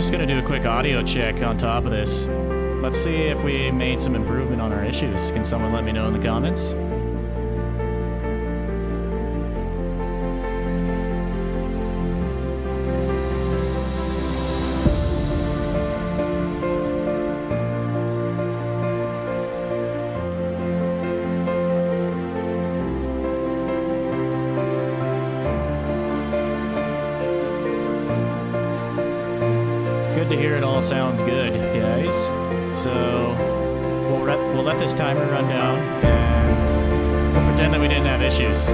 just going to do a quick audio check on top of this. Let's see if we made some improvement on our issues. Can someone let me know in the comments? Good to hear it all sounds good, guys. So we'll let this timer run down and we'll pretend that we didn't have issues.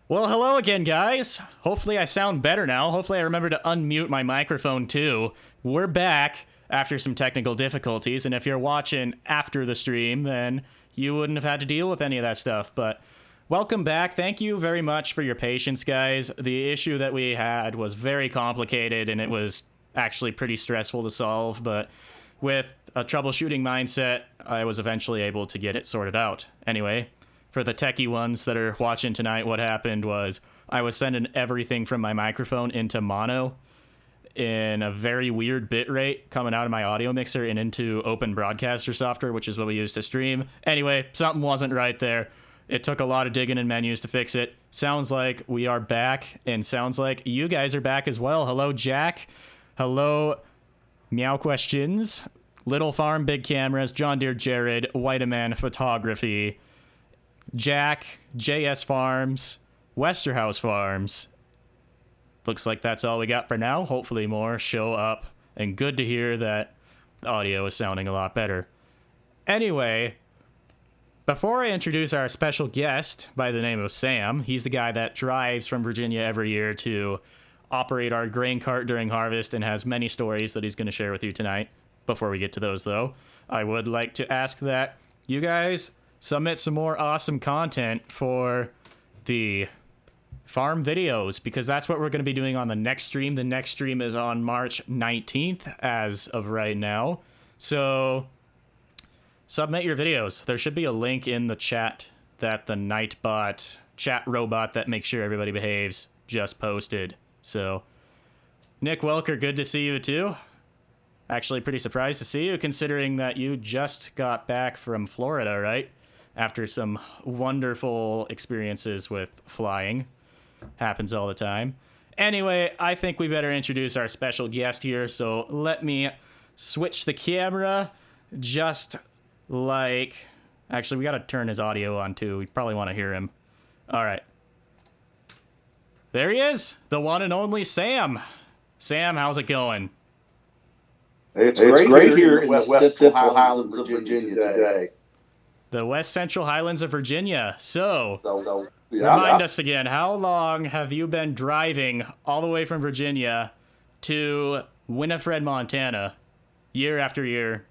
Well, hello again, guys. Hopefully I sound better now. Hopefully I remember to unmute my microphone too. We're back after some technical difficulties, and if you're watching after the stream, then you wouldn't have had to deal with any of that stuff. But welcome back. Thank you very much for your patience, guys. The issue that we had was very complicated, and it was actually pretty stressful to solve, but with a troubleshooting mindset, I was eventually able to get it sorted out. Anyway, for the techie ones that are watching tonight, what happened was I was sending everything from my microphone into mono in a very weird bit rate coming out of my audio mixer and into Open Broadcaster software, which is what we use to stream. Anyway, something wasn't right there. It took a lot of digging in menus to fix it. Sounds like we are back, and sounds like you guys are back as well. Hello, Jack. Hello, Meow Questions, Little Farm, Big Cameras, John Deere Jared, Whiteman Photography, Jack, JS Farms, Westerhouse Farms. Looks like that's all we got for now. Hopefully more show up, and good to hear that the audio is sounding a lot better. Anyway, before I introduce our special guest by the name of Sam, he's the guy that drives from Virginia every year to operate our grain cart during harvest and has many stories that he's going to share with you tonight. Before we get to those, though, I would like to ask that you guys submit some more awesome content for the farm videos, because that's what we're going to be doing on the next stream. The next stream is on March 19th as of right now. So submit your videos. There should be a link in the chat that the Nightbot chat robot that makes sure everybody behaves just posted. So Nick Welker, good to see you too. Actually pretty surprised to see you, considering that you just got back from Florida, right? After some wonderful experiences with flying. Happens all the time. Anyway, I think we better introduce our special guest here, so let me switch the camera just like... Actually, we gotta turn his audio on too. We probably want to hear him. Alright. There he is! The one and only Sam! Sam, how's it going? It's great here in the West Central Highlands of Virginia today. The West Central Highlands of Virginia. So, remind us again, how long have you been driving all the way from Virginia to Winifred, Montana, year after year,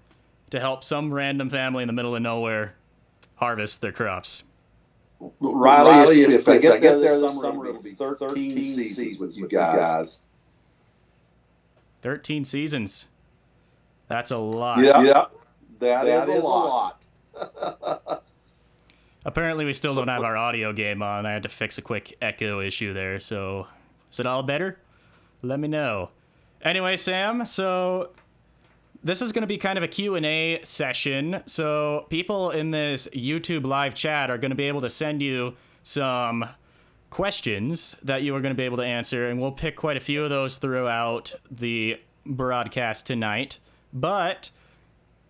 to help some random family in the middle of nowhere harvest their crops? Riley, if I get there this summer, it'll be 13 seasons with you guys. 13 seasons. That's a lot. Yeah, that is a lot. Apparently we still don't have our audio game on. I had to fix a quick echo issue there, so is it all better? Let me know. Anyway, Sam, so this is going to be kind of a Q&A session. So people in this YouTube live chat are going to be able to send you some questions that you are going to be able to answer, and we'll pick quite a few of those throughout the broadcast tonight. But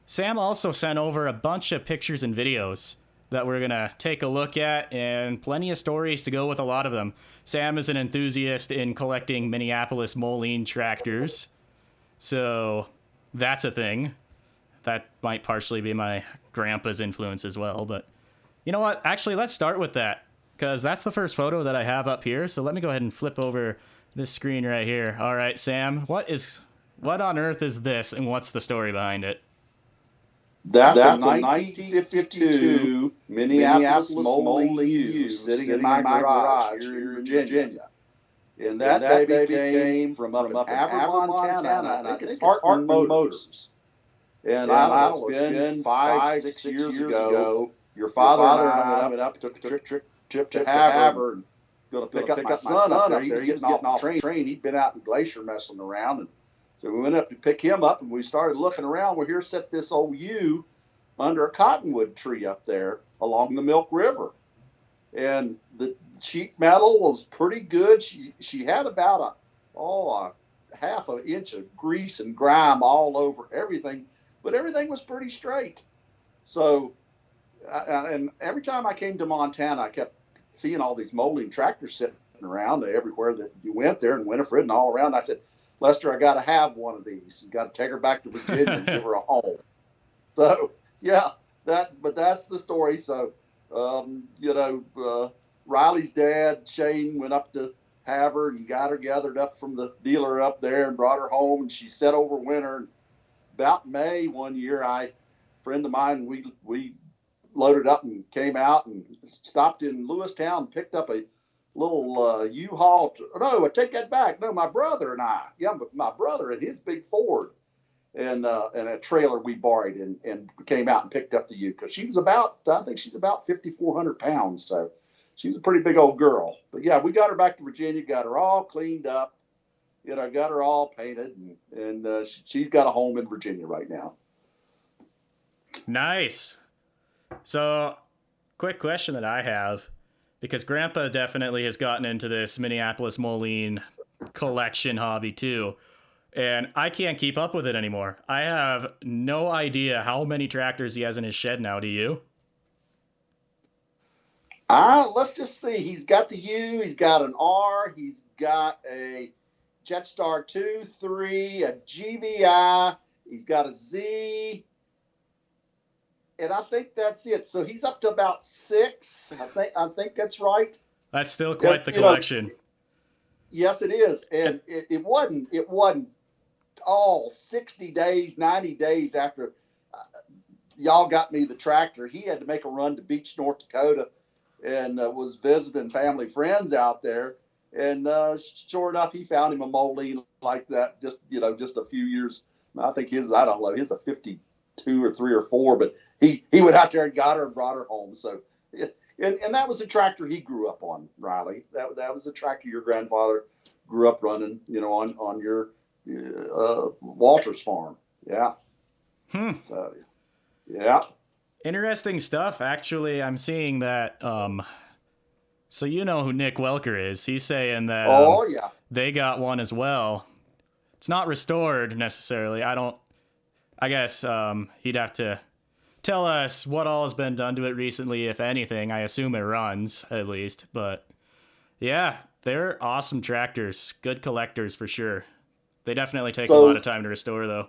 Sam also sent over a bunch of pictures and videos that we're going to take a look at, and plenty of stories to go with a lot of them. Sam is an enthusiast in collecting Minneapolis Moline tractors, so that's a thing. That might partially be my grandpa's influence as well, but you know what? Actually, let's start with that, because that's the first photo that I have up here, so let me go ahead and flip over this screen right here. All right, Sam, what on earth is this, and what's the story behind it? That's a 1952 Minneapolis Moline ewe sitting in my garage here in Virginia. And that baby came from up in Abilene, Montana. I think it's Hartman Motors. And I don't know, it's been 5-6 years ago. Your father and I went up, took a trip to Havre, and going to pick up my son up there. He was getting off the train. He'd been out in Glacier messing around, and so we went up to pick him up, and we started looking around. Well, here sat this old ewe under a cottonwood tree up there along the Milk River. And the sheet metal was pretty good. She had about a half an inch of grease and grime all over everything, but everything was pretty straight. So, and every time I came to Montana, I kept seeing all these Moline tractors sitting around everywhere that you went there, and Winifred and all around. I said, Lester, I got to have one of these. You got to take her back to Virginia and give her a home. So, yeah, but that's the story. So, Riley's dad, Shane, went up to Havre and got her gathered up from the dealer up there and brought her home, and she sat over winter. And about May one year, a friend of mine, we loaded up and came out and stopped in Lewistown and picked up a little U-Haul. No, I take that back. No, my brother and I. Yeah, my brother and his big Ford and a trailer we borrowed and came out and picked up the ewe, because she was I think she's about 5,400 pounds. So she's a pretty big old girl. But yeah, we got her back to Virginia, got her all cleaned up, got her all painted, and she's got a home in Virginia right now. Nice. So, quick question that I have, because Grandpa definitely has gotten into this Minneapolis Moline collection hobby too, and I can't keep up with it anymore. I have no idea how many tractors he has in his shed now. Do you? Let's just see. He's got the U, he's got an R, he's got a Jetstar 2, 3, a GVI, he's got a Z, and I think that's it. So he's up to about 6. I think that's right. That's still quite the collection. Yes, it is. And it wasn't all 60 days, 90 days after y'all got me the tractor. He had to make a run to Beach, North Dakota, and was visiting family friends out there. And sure enough, he found him a Moline like that just a few years. I think his a 52 or 3 or 4, but he went out there and got her and brought her home. So, and that was the tractor he grew up on, Riley. That was the tractor your grandfather grew up running, on your Walters farm. Yeah. So, yeah. Interesting stuff. Actually, I'm seeing that. So you know who Nick Welker is. He's saying that yeah, they got one as well. It's not restored necessarily. I guess he'd have to tell us what all has been done to it recently, if anything. I assume it runs, at least. But yeah, they're awesome tractors. Good collectors for sure. They definitely take a lot of time to restore, though.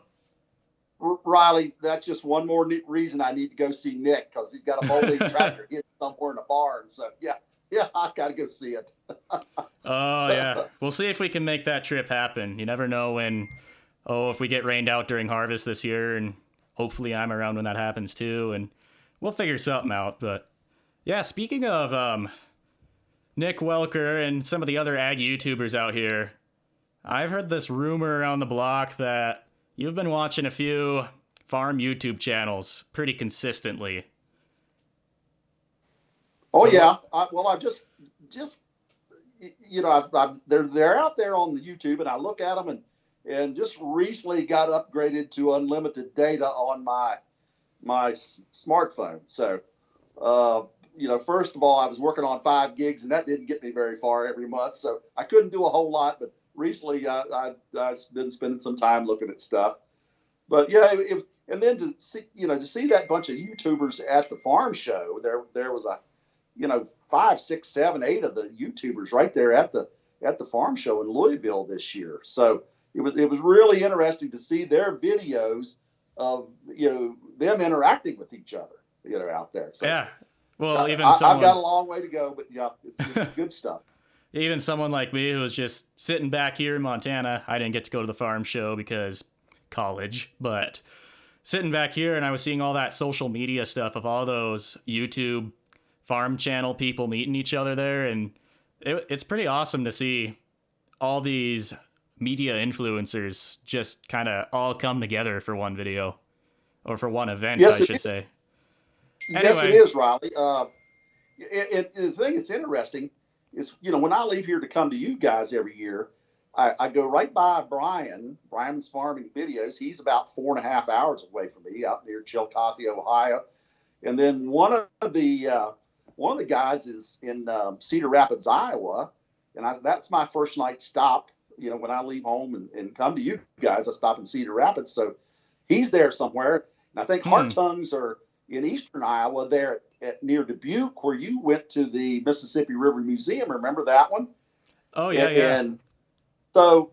Riley, that's just one more reason I need to go see Nick, because he's got a Moline tractor hidden somewhere in a barn. So, yeah, I got to go see it. Oh, yeah. We'll see if we can make that trip happen. You never know if we get rained out during harvest this year, and hopefully I'm around when that happens too, and we'll figure something out. But yeah, speaking of Nick Welker and some of the other ag YouTubers out here, I've heard this rumor around the block that you've been watching a few farm YouTube channels pretty consistently. Oh, so, yeah. I've just they're out there on the YouTube, and I look at them, and and just recently got upgraded to unlimited data on my smartphone. So, first of all, I was working on 5 gigs, and that didn't get me very far every month. So I couldn't do a whole lot. But recently, I've been spending some time looking at stuff. But yeah, and then to see that bunch of YouTubers at the farm show, there was 5, 6, 7, 8 of the YouTubers right there at the farm show in Louisville this year. So it was really interesting to see their videos of them interacting with each other out there. So Yeah. Well, I've got a long way to go, but yeah, it's good stuff. Even someone like me who was just sitting back here in Montana, I didn't get to go to the farm show because college, but sitting back here and I was seeing all that social media stuff of all those YouTube farm channel people meeting each other there, and it's pretty awesome to see all these media influencers just kind of all come together for one video or for one event, I should say. Yes, it is, Riley. The thing that's interesting is, when I leave here to come to you guys every year, I go right by Brian's Farming Videos. He's about 4.5 hours away from me, out near Chillicothe, Ohio. And then one of the guys is in Cedar Rapids, Iowa, and that's my first night stop. When I leave home and come to you guys, I stop in Cedar Rapids. So he's there somewhere, and I think Hartung's are in eastern Iowa, there at near Dubuque, where you went to the Mississippi River Museum. Remember that one? Oh yeah, yeah. And so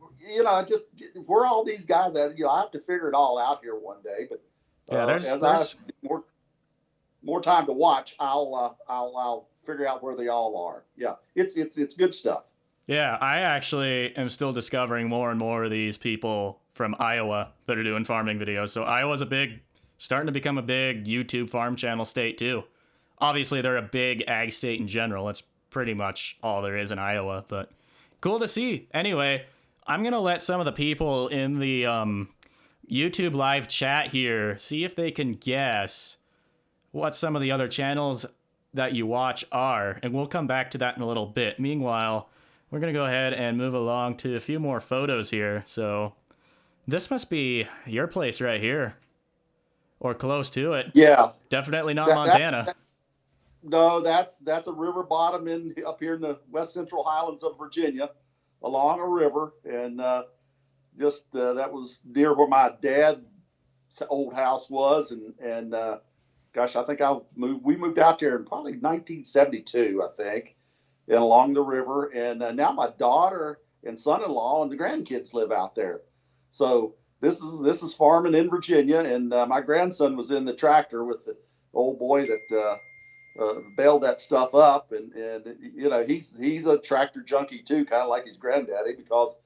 just where all these guys at? I have to figure it all out here one day. But as I get more time to watch, I'll figure out where they all are. Yeah, it's good stuff. Yeah, I actually am still discovering more and more of these people from Iowa that are doing farming videos. So Iowa's starting to become a big YouTube farm channel state too. Obviously, they're a big ag state in general. That's pretty much all there is in Iowa, but cool to see. Anyway, I'm going to let some of the people in the YouTube live chat here see if they can guess what some of the other channels that you watch are, and we'll come back to that in a little bit. Meanwhile, we're going to go ahead and move along to a few more photos here. So this must be your place right here, or close to it. Yeah. Definitely not Montana. No, that's a river bottom up here in the west central highlands of Virginia, along a river, and that was near where my dad's old house was, and gosh, I think we moved out there in probably 1972, I think, and along the river, and now my daughter and son-in-law and the grandkids live out there. So this is farming in Virginia, and my grandson was in the tractor with the old boy that bailed that stuff up, and he's a tractor junkie too, kind of like his granddaddy, because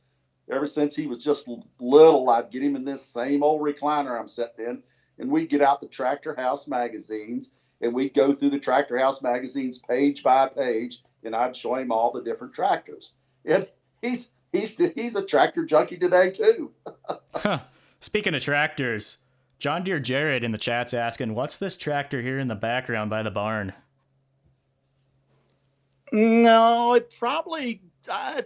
ever since he was just little, I'd get him in this same old recliner I'm sitting in, and we'd get out the Tractor House magazines, and we'd go through the Tractor House magazines page by page, and I'd show him all the different tractors. And he's a tractor junkie today too. Speaking of tractors, John Deere Jared in the chat's asking, what's this tractor here in the background by the barn? No, it's probably a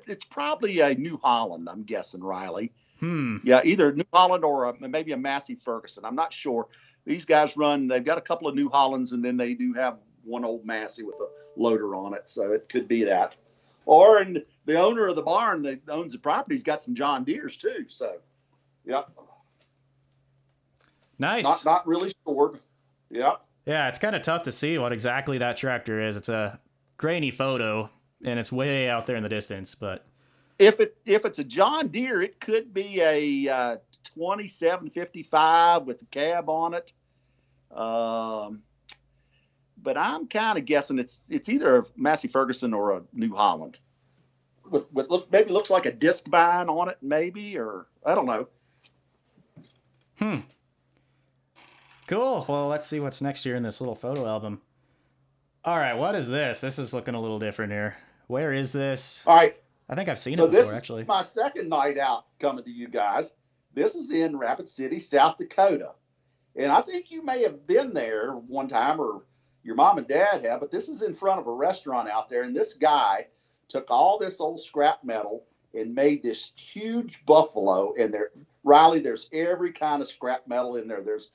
New Holland, I'm guessing, Riley. Yeah, either New Holland or maybe a Massey Ferguson. I'm not sure. These guys they've got a couple of New Hollands, and then they do have one old Massey with a loader on it. So it could be that. Or the owner of the barn that owns the property's got some John Deeres too. So, yep. Nice. Not really sure. Yep. Yeah, it's kind of tough to see what exactly that tractor is. It's a grainy photo, and it's way out there in the distance. But if it's a John Deere, it could be a 2755 with a cab on it. But I'm kind of guessing it's either a Massey Ferguson or a New Holland. Maybe looks like a disc bind on it, maybe, or I don't know. Cool. Well, let's see what's next here in this little photo album. All right, what is this? This is looking a little different here. Where is this? All right. I think I've seen it before, actually. So this is my second night out coming to you guys. This is in Rapid City, South Dakota. And I think you may have been there one time, or your mom and dad have, but this is in front of a restaurant out there. And this guy took all this old scrap metal and made this huge buffalo. And there, Riley, there's every kind of scrap metal in there. There's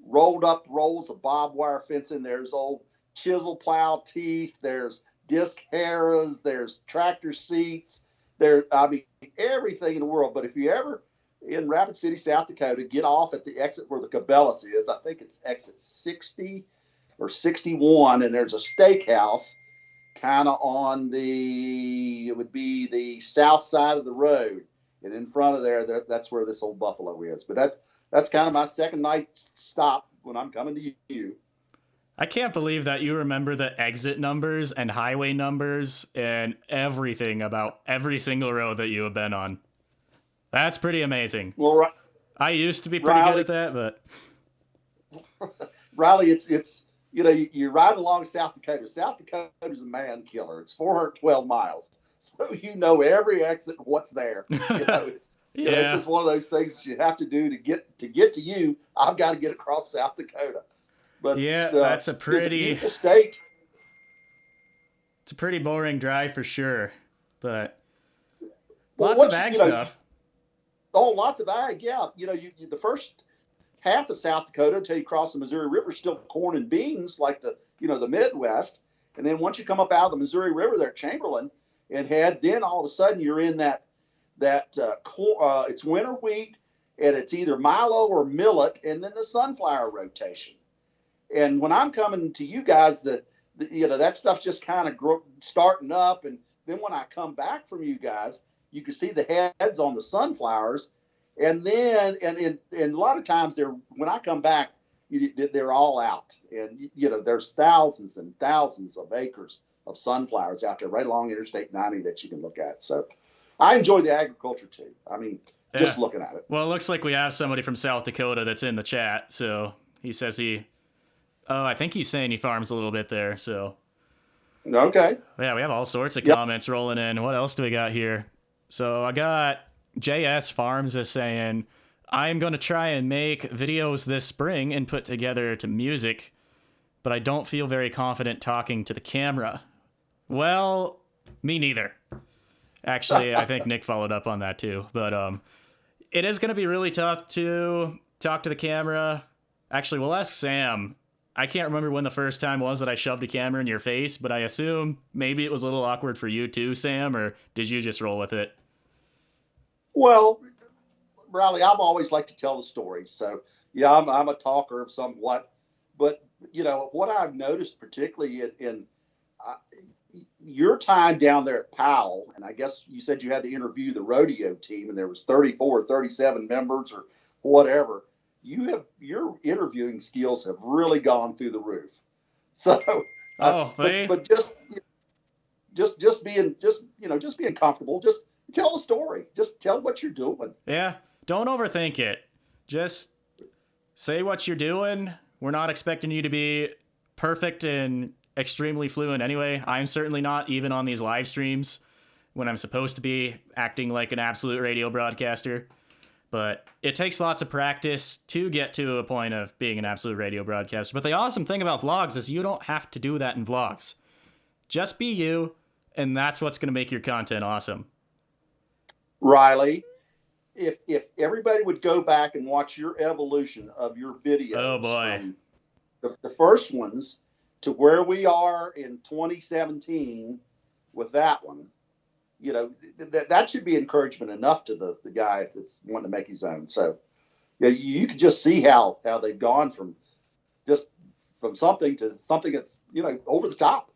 rolled up rolls of barbed wire fencing. There's old chisel plow teeth. There's disc harrows. There's tractor seats. I mean, everything in the world. But if you ever in Rapid City, South Dakota, get off at the exit where the Cabela's is, I think it's exit 60 or 61, and there's a steakhouse kind of on it would be the south side of the road. And in front of that's where this old buffalo is. But that's kind of my second night stop when I'm coming to you. I can't believe that you remember the exit numbers and highway numbers and everything about every single road that you have been on. That's pretty amazing. Well, I used to be pretty good at that, but Riley, it's you're riding along South Dakota. South Dakota's a man killer. It's 412 miles, so you know every exit, what's there. It's it's just one of those things that you have to do to get to you. I've got to get across South Dakota. But that's a pretty state. It's a pretty boring drive for sure, but lots of ag stuff. Oh, lots of ag, yeah. The first half of South Dakota until you cross the Missouri River is still corn and beans, like the Midwest. And then once you come up out of the Missouri River there at Chamberlain and then all of a sudden you're in that it's winter wheat, and it's either milo or millet, and then the sunflower rotation. And when I'm coming to you guys, that stuff's just kind of starting up. And then when I come back from you guys, you can see the heads on the sunflowers. And then, and a lot of times when I come back, they're all out. And, there's thousands and thousands of acres of sunflowers out there right along Interstate 90 that you can look at. So I enjoy the agriculture too. I mean, just looking at it. Well, it looks like we have somebody from South Dakota that's in the chat. So he says I think he's saying he farms a little bit there. So, okay. Yeah, we have all sorts of comments rolling in. What else do we got here? So I got JS Farms is saying, I'm going to try and make videos this spring and put together to music, but I don't feel very confident talking to the camera. Well, me neither. Actually, I think Nick followed up on that too. But it is going to be really tough to talk to the camera. Actually, we'll ask Sam. I can't remember when the first time was that I shoved a camera in your face, but I assume maybe it was a little awkward for you too, Sam, or did you just roll with it? Well, Riley, I've always liked to tell the story. So, yeah, I'm a talker of somewhat. But, what I've noticed particularly in your time down there at Powell, and I guess you said you had to interview the rodeo team, and there was 34 or 37 members or whatever. Your interviewing skills have really gone through the roof. So, but just being comfortable, just tell the story, just tell what you're doing. Yeah, don't overthink it. Just say what you're doing. We're not expecting you to be perfect and extremely fluent anyway. I'm certainly not, even on these live streams when I'm supposed to be acting like an absolute radio broadcaster. But it takes lots of practice to get to a point of being an absolute radio broadcaster. But the awesome thing about vlogs is you don't have to do that in vlogs. Just be you, and that's what's going to make your content awesome. Riley, if everybody would go back and watch your evolution of your videos. Oh, boy. From the first ones to where we are in 2017 with that one, that should be encouragement enough to the guy that's wanting to make his own. So you can just see how they've gone from something to something that's, over the top.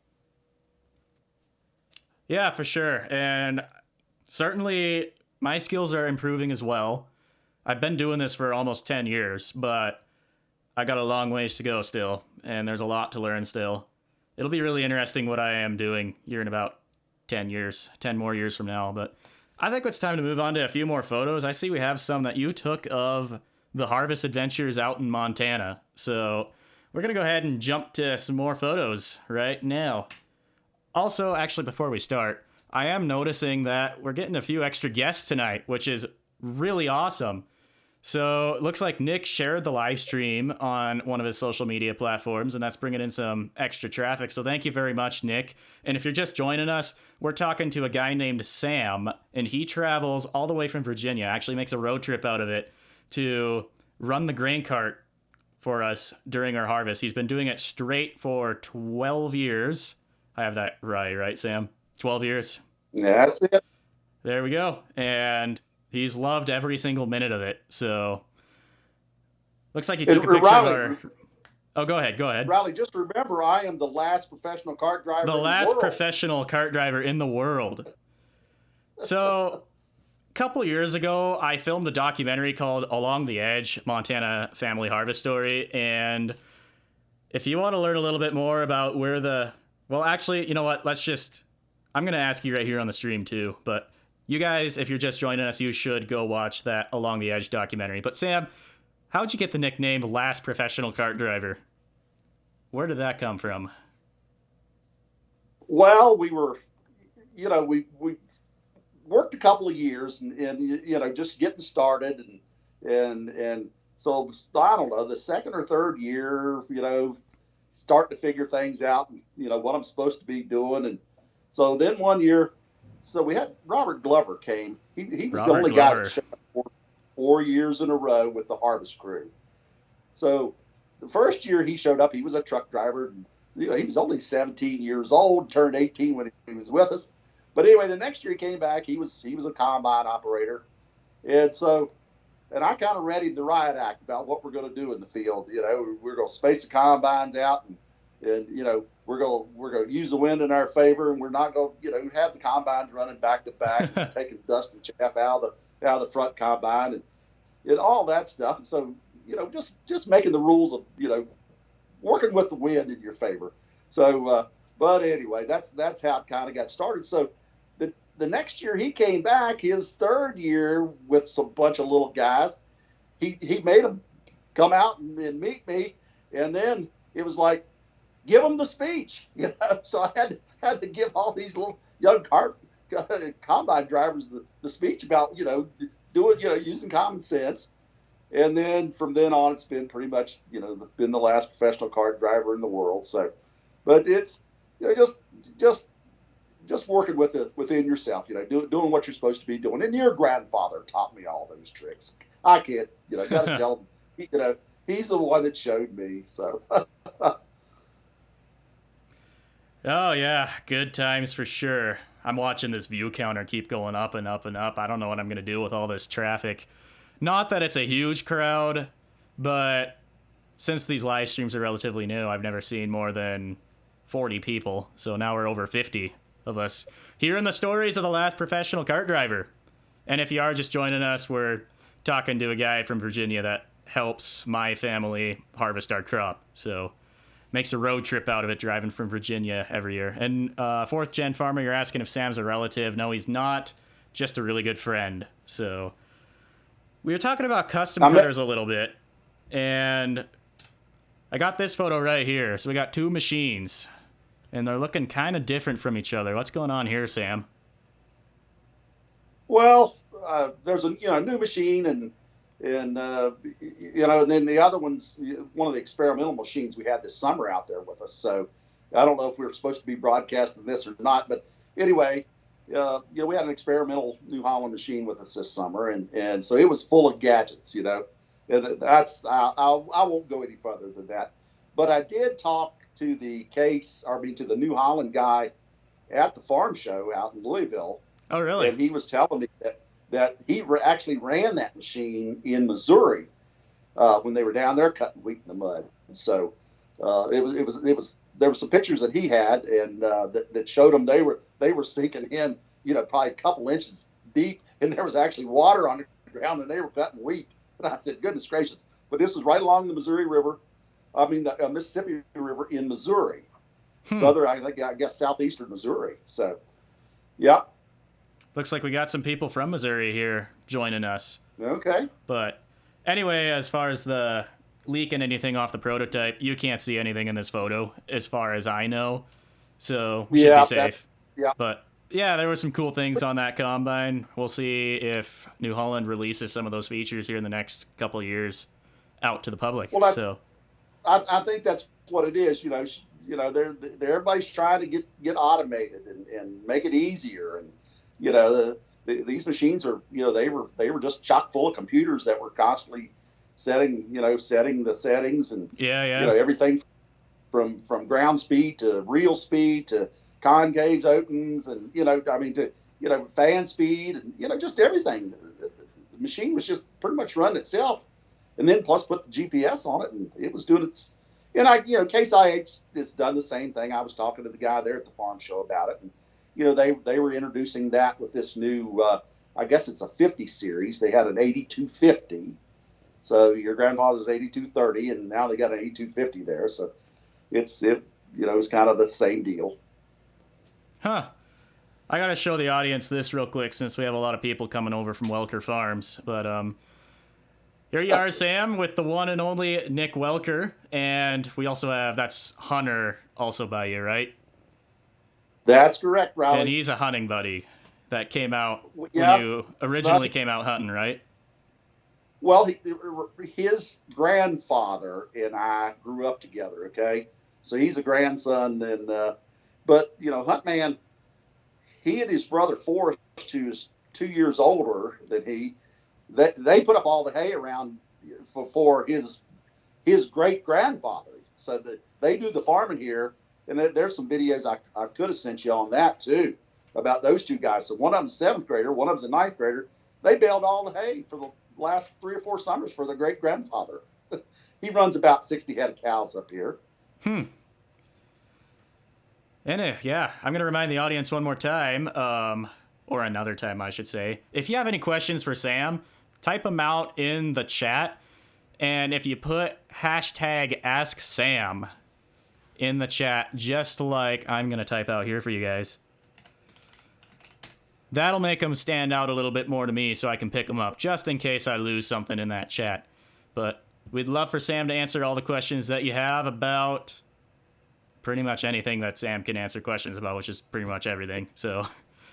Yeah, for sure. And certainly my skills are improving as well. I've been doing this for almost 10 years, but I got a long ways to go still, and there's a lot to learn still. It'll be really interesting what I am doing here in about 10 more years from now. But I think it's time to move on to a few more photos. I see we have some that you took of the harvest adventures out in Montana. So we're going to go ahead and jump to some more photos right now. Also, actually, before we start, I am noticing that we're getting a few extra guests tonight, which is really awesome. So it looks like Nick shared the live stream on one of his social media platforms, and that's bringing in some extra traffic. So thank you very much, Nick. And if you're just joining us, we're talking to a guy named Sam, and he travels all the way from Virginia, actually makes a road trip out of it to run the grain cart for us during our harvest. He's been doing it straight for 12 years. I have that right, Sam? 12 years? Yeah, that's it. There we go. And he's loved every single minute of it. So looks like he took a picture of our... Oh, go ahead. Riley, just remember, I am the last professional cart driver in the world. The last professional cart driver in the world. So a couple years ago, I filmed a documentary called Along the Edge, Montana Family Harvest Story. And if you want to learn a little bit more about where the... Well, actually, you know what? I'm going to ask you right here on the stream too, but you guys, if you're just joining us, you should go watch that Along the Edge documentary. But Sam, how'd you get the nickname Last Professional Cart Driver? Where did that come from? Well, we worked a couple of years and just getting started and so I don't know, the second or third year, starting to figure things out and what I'm supposed to be doing. And so then one year, so we had Robert Glover came. He was the only guy that showed up 4 years in a row with the harvest crew. So the first year he showed up, he was a truck driver. And, he was only 17 years old, turned 18 when he was with us. But anyway, the next year he came back, he was a combine operator. And I kind of readied the riot act about what we're going to do in the field. We're going to space the combines out and we're going to use the wind in our favor, and we're not going to have the combines running back to back, taking dust and chaff out of the front combine and all that stuff. And so, just making the rules of, working with the wind in your favor. So, but anyway, that's how it kind of got started. So the next year he came back, his third year with some bunch of little guys, he made them come out and meet me. And then it was like, give them the speech, So I had to give all these little young combine drivers the speech about, using common sense. And then from then on, it's been pretty much, been the last professional cart driver in the world. So, but it's, just working within yourself, doing what you're supposed to be doing. And your grandfather taught me all those tricks. I can't, got to tell him, he's the one that showed me. So. Oh, yeah. Good times for sure. I'm watching this view counter keep going up and up and up. I don't know what I'm going to do with all this traffic. Not that it's a huge crowd, but since these live streams are relatively new, I've never seen more than 40 people. So now we're over 50 of us hearing the stories of the last professional cart driver. And if you are just joining us, we're talking to a guy from Virginia that helps my family harvest our crop. So makes a road trip out of it, driving from Virginia every year. And fourth gen farmer, you're asking if Sam's a relative. No, he's not. Just a really good friend. So we were talking about custom cutters a little bit, and I got this photo right here. So we got two machines, and they're looking kind of different from each other. What's going on here, Sam? Well, there's a new machine and then the other one's one of the experimental machines we had this summer out there with us. So I don't know if we were supposed to be broadcasting this or not, but anyway, we had an experimental New Holland machine with us this summer, and so it was full of gadgets, and that's I won't go any further than that. But I did talk to the New Holland guy at the farm show out in Louisville. Oh, really? And he was telling me that he actually ran that machine in Missouri when they were down there cutting wheat in the mud. And so there were some pictures that he had and that showed them they were sinking in, probably a couple inches deep, and there was actually water on the ground, and they were cutting wheat. And I said, goodness gracious! But this was right along the the Mississippi River in Missouri. I guess southeastern Missouri. So, yeah. Looks like we got some people from Missouri here joining us. Okay. But anyway, as far as the leaking anything off the prototype, you can't see anything in this photo as far as I know. So we should be safe. Yeah. But Yeah, there were some cool things on that combine. We'll see if New Holland releases some of those features here in the next couple of years out to the public. Well, that's So, I think that's what it is. They're everybody's trying to get automated and make it easier. And these machines are they were just chock full of computers that were constantly setting the settings and yeah. everything from ground speed to reel speed to concave opens and to fan speed and just everything. The machine was just pretty much running itself, and then plus put the GPS on it, and it was doing its. And Case IH has done the same thing. I was talking to the guy there at the farm show about it, and they were introducing that with this new. I guess it's a 50 series. They had an 8250. So your grandfather's 8230, and now they got an 8250 there. So it's kind of the same deal. Huh. I gotta show the audience this real quick since we have a lot of people coming over from Welker Farms. But here you are, Sam, with the one and only Nick Welker, and we also have that's Hunter also by you, right? That's correct, Riley. And he's a hunting buddy that came out when Yeah. you originally came out hunting, right? Well, his grandfather and I grew up together. Okay, so he's a grandson, and but Huntman, he and his brother Forrest, who's 2 years older than he, they put up all the hay around for his great grandfather. So that they do the farming here, and there's some videos I could have sent you on that too about those two guys. So one of them's 7th grader, one of them's a 9th grader. They baled all the hay for the last 3 or 4 summers for their great grandfather. He runs about 60 head of cows up here. And yeah, I'm going to remind the audience one more time, or another time, I should say. If you have any questions for Sam, type them out in the chat. And if you put hashtag #AskSam in the chat, just like I'm going to type out here for you guys, that'll make them stand out a little bit more to me so I can pick them up, just in case I lose something in that chat. But we'd love for Sam to answer all the questions that you have about pretty much anything that Sam can answer questions about, which is pretty much everything. So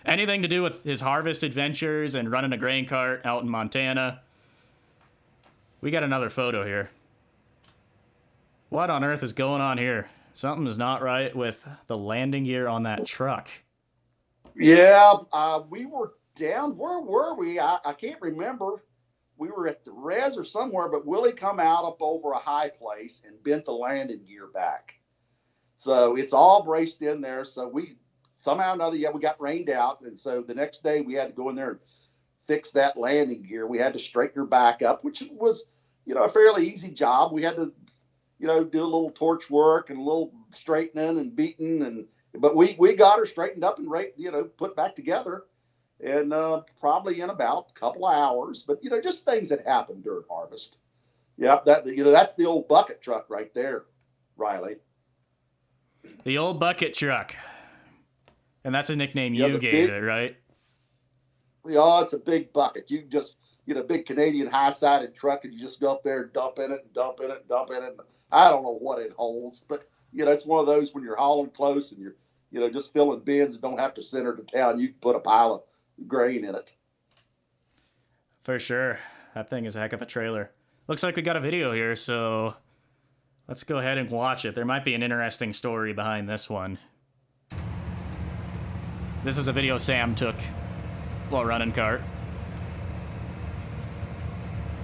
anything to do with his harvest adventures and running a grain cart out in Montana. We got another photo here. What on earth is going on here? Something is not right with the landing gear on that truck. Yeah, we were down. Where were we? I can't remember. We were at the res or somewhere, but Willie come out up over a high place and bent the landing gear back. So it's all braced in there. So we somehow or another, we got rained out. And so the next day we had to go in there and fix that landing gear. We had to straighten her back up, which was, a fairly easy job. We had to, do a little torch work and a little straightening and beating. But we got her straightened up and put back together. And probably in about a couple of hours. But, just things that happen during harvest. Yep, that's the old bucket truck right there, Riley. The old bucket truck. And that's a nickname you gave it, right? Yeah, it's a big bucket. You just get a big Canadian high-sided truck and you just go up there and dump in it and dump in it and dump in it. I don't know what it holds, but, it's one of those when you're hauling close and you're, just filling bins and don't have to send her to town. You can put a pile of grain in it. For sure. That thing is a heck of a trailer. Looks like we got a video here, so let's go ahead and watch it. There might be an interesting story behind this one. This is a video Sam took while running cart.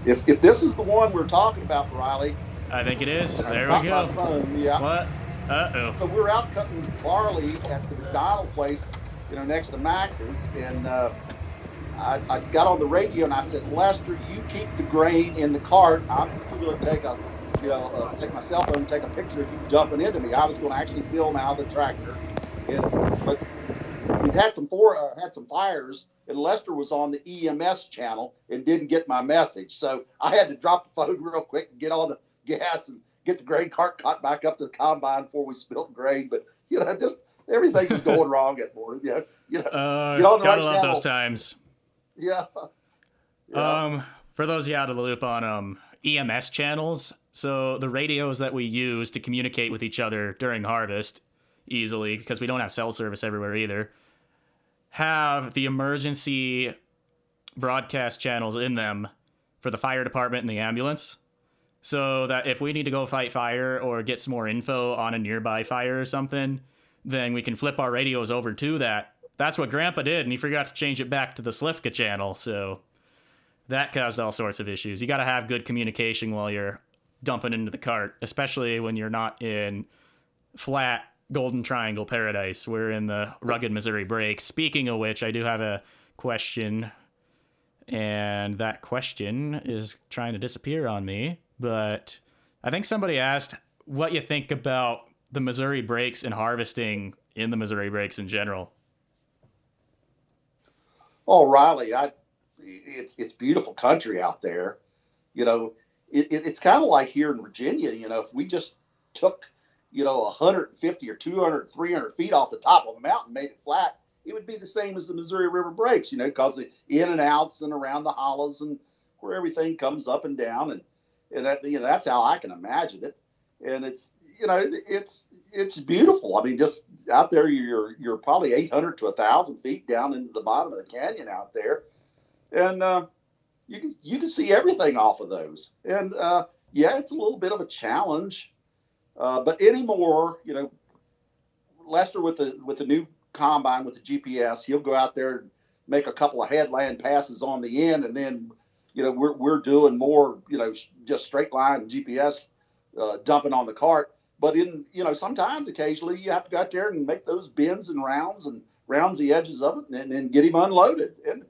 If this is the one we're talking about, Riley. I think it is. There we go. Phone, yeah. What? Uh-oh. So we're out cutting barley at the McDonald place, next to Max's, and I got on the radio and I said, Lester, you keep the grain in the cart. I'm going to take take my cell phone and take a picture of you jumping into me. I was going to actually film out of the tractor, but we had some fires, and Lester was on the EMS channel and didn't get my message. So I had to drop the phone real quick and get on the gas and get the grain cart caught back up to the combine before we spilled grain. But just everything was going wrong at morning. Get on the gotta right love channel. those times. Yeah. For those of you out of the loop on EMS channels, so the radios that we use to communicate with each other during harvest easily, because we don't have cell service everywhere either, have the emergency broadcast channels in them for the fire department and the ambulance, so that if we need to go fight fire or get some more info on a nearby fire or something, then we can flip our radios over to that. That's what Grandpa did, and he forgot to change it back to the Slivka channel, so that caused all sorts of issues. You got to have good communication while you're dumping into the cart, especially when you're not in flat Golden Triangle paradise. We're in the rugged Missouri breaks. Speaking of which, I do have a question, and that question is trying to disappear on me. But I think somebody asked what you think about the Missouri breaks and harvesting in the Missouri breaks in general. Oh, Riley, it's beautiful country out there. You know, it's kind of like here in Virginia. You know, if we just took 150 or 200, 300 feet off the top of a mountain, made it flat, it would be the same as the Missouri River breaks. You know, because the in and outs and around the hollows and where everything comes up and down, and that that's how I can imagine it. And it's beautiful. I mean, just out there, you're probably 800 to 1,000 feet down into the bottom of the canyon out there, and you can see everything off of those. And yeah, it's a little bit of a challenge, but anymore, Lester with the new combine with the GPS, he'll go out there and make a couple of headland passes on the end, and then we're doing more just straight line GPS dumping on the cart. But sometimes occasionally you have to go out there and make those bends and rounds the edges of it and get him unloaded. And,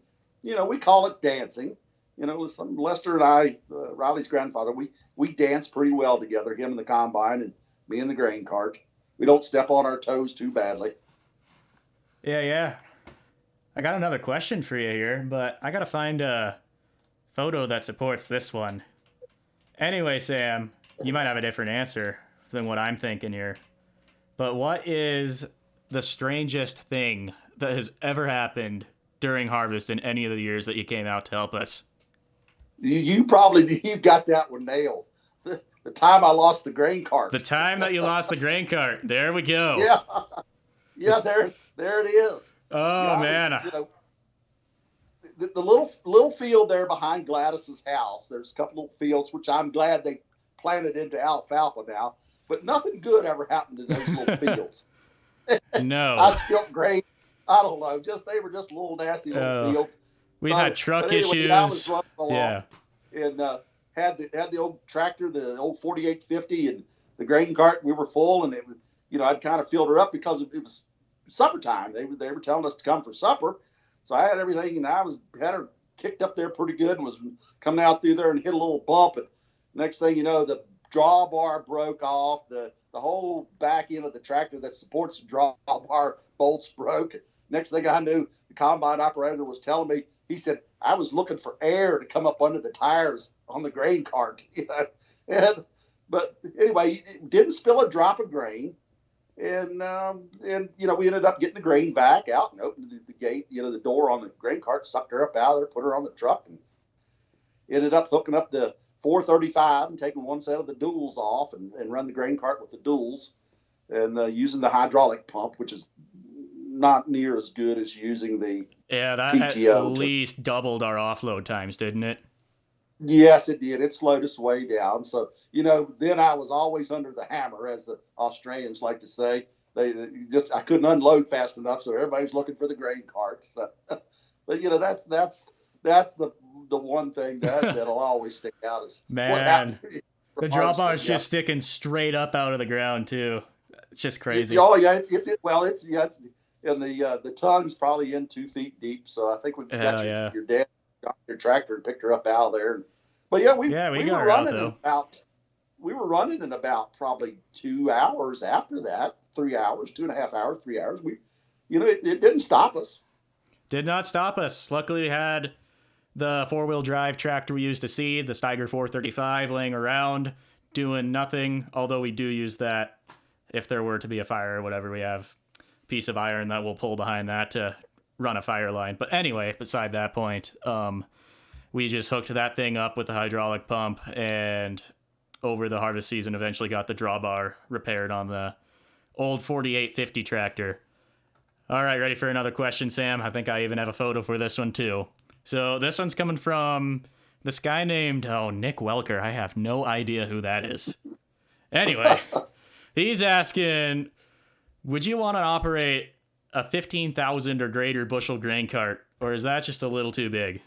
we call it dancing. Lester and I, Riley's grandfather, we dance pretty well together, him and the combine and me and the grain cart. We don't step on our toes too badly. Yeah. I got another question for you here, but I got to find a photo that supports this one. Anyway, Sam, you might have a different answer than what I'm thinking here. But what is the strangest thing that has ever happened during harvest in any of the years that you came out to help us? You got that one nailed. The time I lost the grain cart. The time that you lost the grain cart. There we go. Yeah. There it is. Oh, man. The little field there behind Gladys's house. There's a couple little fields, which I'm glad they planted into alfalfa now. But nothing good ever happened in those little fields. No. I spilt grain. I don't know. They were just little nasty little fields. We've had truck issues. I was running along, yeah. And had the old tractor, the old 4850, and the grain cart. We were full, and it was, I'd kind of filled her up because it was supper time. They were telling us to come for supper, so I had everything, and had her kicked up there pretty good, and was coming out through there and hit a little bump. And next thing you know, the drawbar broke off. The whole back end of the tractor that supports the drawbar bolts broke. Next thing I knew, the combine operator was telling me, he said, I was looking for air to come up under the tires on the grain cart. But anyway, it didn't spill a drop of grain. And we ended up getting the grain back out and opened the gate, the door on the grain cart, sucked her up out of there, put her on the truck, and ended up hooking up the 435 and taking one set of the duals off and run the grain cart with the duals and using the hydraulic pump, which is not near as good as using the that PTO. At least doubled our offload times, didn't it? Yes, it did. It slowed us way down. So, then I was always under the hammer, as the Australians like to say. I couldn't unload fast enough, so everybody was looking for the grain cart. So, but that's the one thing that'll always stick out is man. The drop bar is just sticking straight up out of the ground too. It's just crazy. It's and the tongue's probably in 2 feet deep. So I think we've got your dad got your tractor and picked her up out of there. But we were running in about probably 2 hours after that, 3 hours, 2.5 hours, 3 hours. It didn't stop us. Did not stop us. Luckily, we had the 4-wheel drive tractor we used to seed, the Steiger 435, laying around doing nothing. Although we do use that if there were to be a fire or whatever. We have a piece of iron that we'll pull behind that to run a fire line. But anyway, beside that point, we just hooked that thing up with the hydraulic pump, and over the harvest season eventually got the drawbar repaired on the old 4850 tractor. All right, ready for another question, Sam? I think I even have a photo for this one too. So this one's coming from this guy named Nick Welker. I have no idea who that is. Anyway, he's asking, would you want to operate a 15,000 or greater bushel grain cart, or is that just a little too big?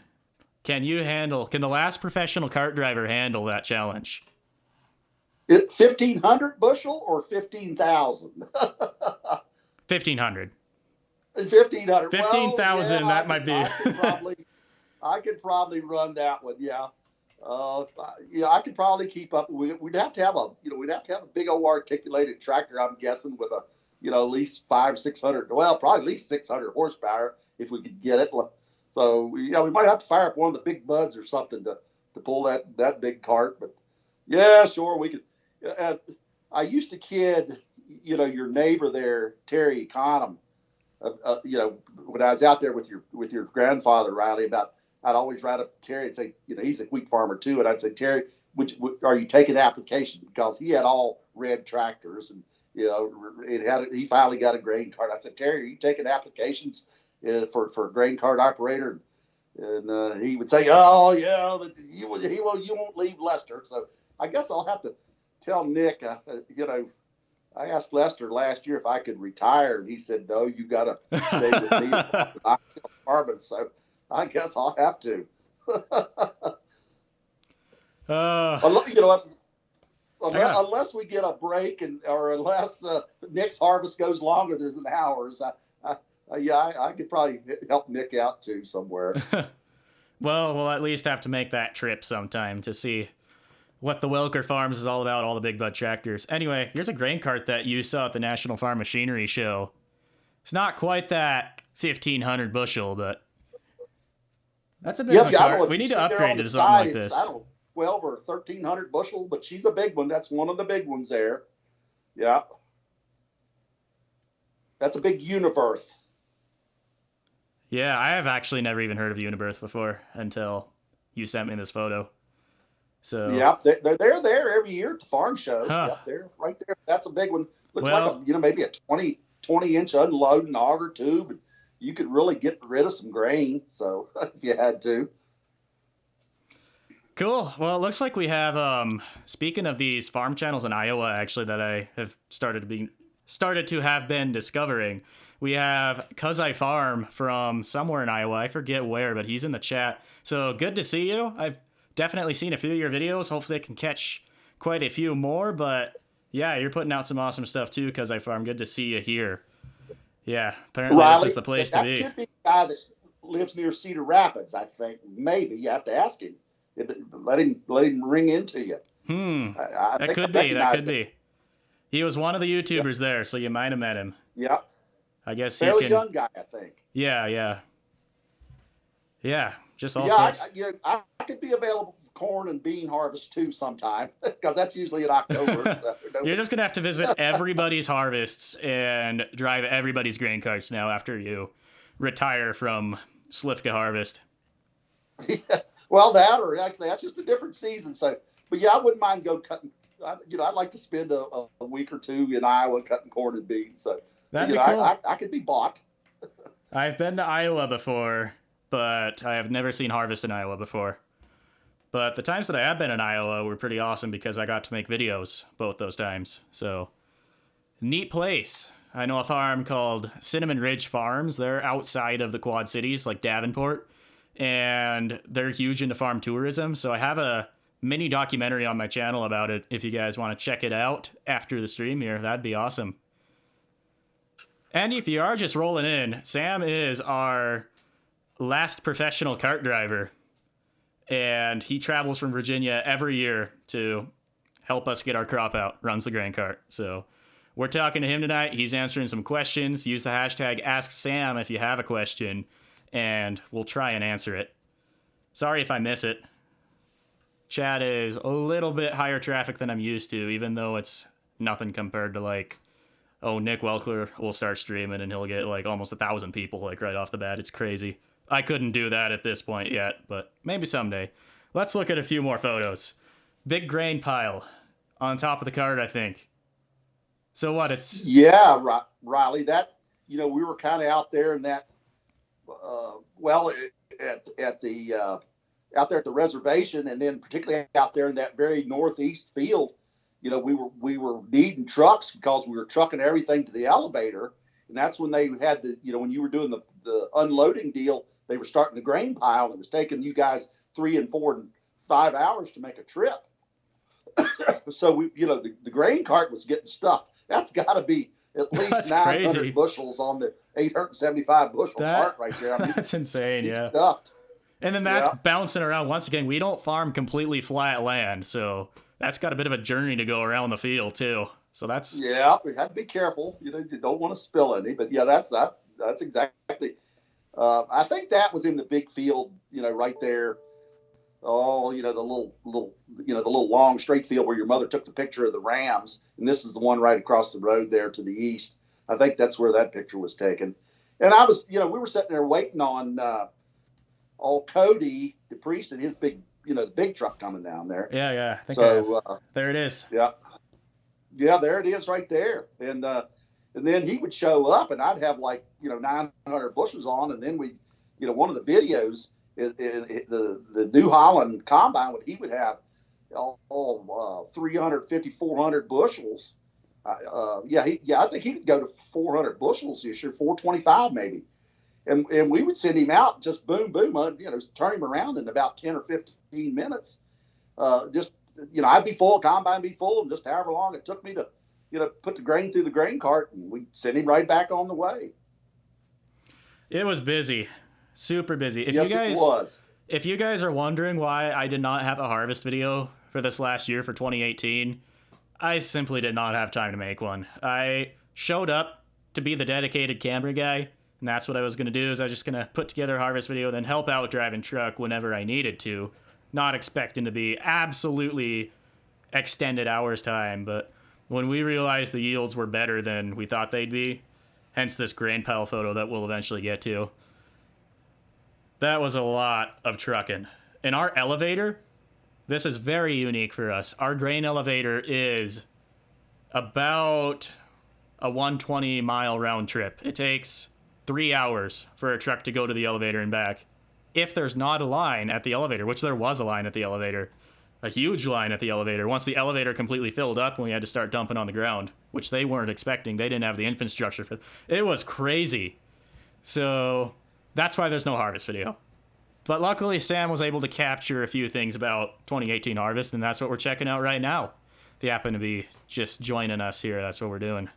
Can the last professional cart driver handle that challenge? 1,500 bushel or 15,000? 1,500. 1,500. 15,000, that might be. I could probably run that one. Yeah. I could probably keep up. We'd have to have a big old articulated tractor, I'm guessing, with at least 500-600, well, probably at least 600 horsepower if we could get it. So, we might have to fire up one of the big buds or something to pull that big cart. But yeah, sure, we could. I used to kid, your neighbor there, Terry Econom, when I was out there with your grandfather, Riley, I'd always ride up to Terry and say, he's a wheat farmer too, and I'd say, Terry, are you taking applications? Because he had all red tractors, and he finally got a grain cart. I said, Terry, are you taking applications for a grain cart operator? And he would say, oh yeah, but you won't leave Lester. So I guess I'll have to tell Nick. I asked Lester last year if I could retire, and he said, no, you got to stay with me. I'm farming, so I guess I'll have to. Unless we get a break, or unless Nick's harvest goes longer than hours, I could probably help Nick out too somewhere. Well, we'll at least have to make that trip sometime to see what the Welker Farms is all about, all the big bud tractors. Anyway, here's a grain cart that you saw at the National Farm Machinery Show. It's not quite that 1,500 bushel, but that's a bit of a cart. We need to upgrade to something like this. 12 or 1,300 bushel, but she's a big one. That's one of the big ones there. Yeah. That's a big Univerth. Yeah, I have actually never even heard of Univerth before until you sent me this photo. So yeah, they're there every year at the farm show. Huh. Yep, they're right there. That's a big one. Looks like maybe a 20-inch unloading auger tube. And you could really get rid of some grain. So if you had to. Cool. Well, it looks like we have, speaking of these farm channels in Iowa, actually, that I have started to have been discovering, we have Cuz I Farm from somewhere in Iowa. I forget where, but he's in the chat. So good to see you. I've definitely seen a few of your videos. Hopefully I can catch quite a few more, but yeah, you're putting out some awesome stuff too, Cuz I Farm. Good to see you here. Yeah, apparently Riley, this is the place to be. That could be a guy that lives near Cedar Rapids, I think. Maybe. You have to ask him. Let him ring into you. That could be. He was one of the YouTubers there, so you might have met him. Yep. I guess fairly young guy, I think. Yeah. Just all sorts. I could be available for corn and bean harvest too sometime, because that's usually in October. So you're just gonna have to visit everybody's harvests and drive everybody's grain carts now after you retire from Slivka harvest. Yeah. Well, actually that's just a different season. So, but yeah, I wouldn't mind cutting. I'd like to spend a week or two in Iowa cutting corn and beans. So that'd be cool. I could be bought. I've been to Iowa before, but I have never seen harvest in Iowa before. But the times that I have been in Iowa were pretty awesome because I got to make videos both those times. So, neat place. I know a farm called Cinnamon Ridge Farms. They're outside of the Quad Cities, like Davenport, and they're huge into farm tourism. So I have a mini documentary on my channel about it. If you guys want to check it out after the stream here, that'd be awesome. And if you are just rolling in, Sam is our last professional cart driver, and he travels from Virginia every year to help us get our crop out, runs the grain cart. So we're talking to him tonight. He's answering some questions. Use the hashtag #AskSam if you have a question, and we'll try and answer it. Sorry if I miss it. Chat is a little bit higher traffic than I'm used to, even though it's nothing compared to Nick Welker will start streaming and he'll get almost 1,000 people right off the bat. It's crazy. I couldn't do that at this point yet, but maybe someday. Let's look at a few more photos. Big grain pile on top of the cart, I think. So what? Yeah, Riley. That we were kind of out there in that, well, at the out there at the reservation, and then particularly out there in that very northeast field, we were needing trucks because we were trucking everything to the elevator, and that's when they had when you were doing the unloading deal, they were starting the grain pile, and it was taking you guys 3 and 4 and 5 hours to make a trip. So the grain cart was getting stuffed. That's got to be at least 900 crazy. bushels on the 875 bushel cart right there. I mean, that's insane. Yeah. Stuffed. And then that's bouncing around. Once again, we don't farm completely flat land, so that's got a bit of a journey to go around the field too. So that's we had to be careful. You don't want to spill any, but that's exactly. I think that was in the big field, right there. Oh, the little long straight field where your mother took the picture of the Rams, and this is the one right across the road there to the east. I think that's where that picture was taken. And I was, we were sitting there waiting on old Cody, the priest, and his big, the big truck coming down there. Yeah. I think there it is. Yeah, there it is right there. And then he would show up, and I'd have 900 bushels on, and then we, one of the videos. The New Holland combine, he would have 350, 400 bushels. I think he would go to 400 bushels this year, 425 maybe. And we would send him out, just boom, turn him around in about 10 or 15 minutes. I'd be full, combine be full, and just however long it took me to, put the grain through the grain cart, and we'd send him right back on the way. It was busy. Super busy. It was. If you guys are wondering why I did not have a harvest video for this last year for 2018, I simply did not have time to make one. I showed up to be the dedicated camera guy, and that's what I was going to do, is I was just going to put together a harvest video and then help out driving truck whenever I needed to, not expecting to be absolutely extended hours time. But when we realized the yields were better than we thought they'd be, hence this grain pile photo that we'll eventually get to, that was a lot of trucking. And our elevator, this is very unique for us. Our grain elevator is about a 120-mile round trip. It takes 3 hours for a truck to go to the elevator and back. If there's not a line at the elevator, which there was a line at the elevator, a huge line at the elevator, once the elevator completely filled up and we had to start dumping on the ground, which they weren't expecting. They didn't have the infrastructure for it. It was crazy. So that's why there's no harvest video. But luckily, Sam was able to capture a few things about 2018 harvest, and that's what we're checking out right now. If you happen to be just joining us here, that's what we're doing.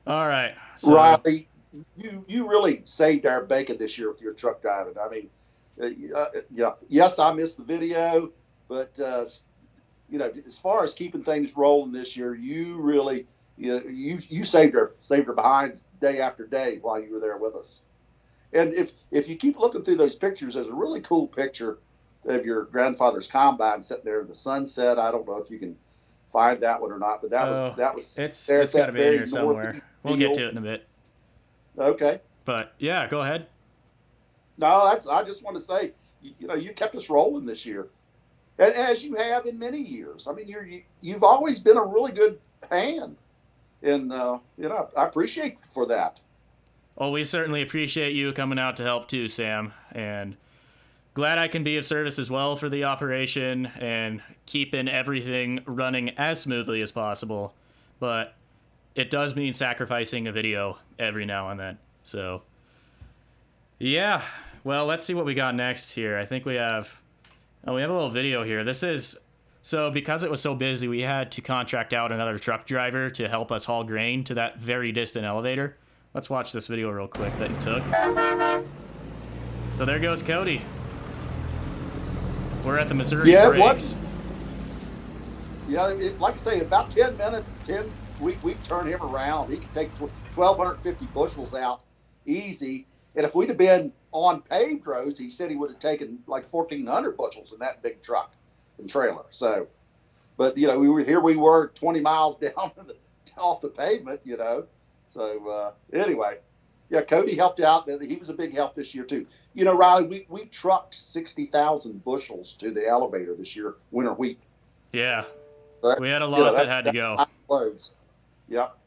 All right. So, Riley, you really saved our bacon this year with your truck driving. I mean, yes, I missed the video, but as far as keeping things rolling this year, you really you saved our behinds day after day while you were there with us. And if you keep looking through those pictures, there's a really cool picture of your grandfather's combine sitting there in the sunset. I don't know if you can find that one or not, but that was it's got to be in here somewhere. We'll get to it in a bit. Okay. But yeah, go ahead. No, I just want to say, you kept us rolling this year, and as you have in many years. I mean, you've always been a really good hand, and I appreciate you for that. Well, we certainly appreciate you coming out to help too, Sam, and glad I can be of service as well for the operation and keeping everything running as smoothly as possible. But it does mean sacrificing a video every now and then. So, yeah. Well, let's see what we got next here. I think we have a little video here. So because it was so busy, we had to contract out another truck driver to help us haul grain to that very distant elevator. Let's watch this video real quick that he took. So there goes Cody. We're at the Missouri Breaks. Like I say, about 10 minutes, we turn him around. He can take 1,250 bushels out easy. And if we'd have been on paved roads, he said he would have taken like 1,400 bushels in that big truck and trailer. So, but we were 20 miles down off the pavement, So anyway, Cody helped out. He was a big help this year too. Riley, we trucked 60,000 bushels to the elevator this year, winter wheat. Yeah, we had a lot that had to go. Loads. Yep.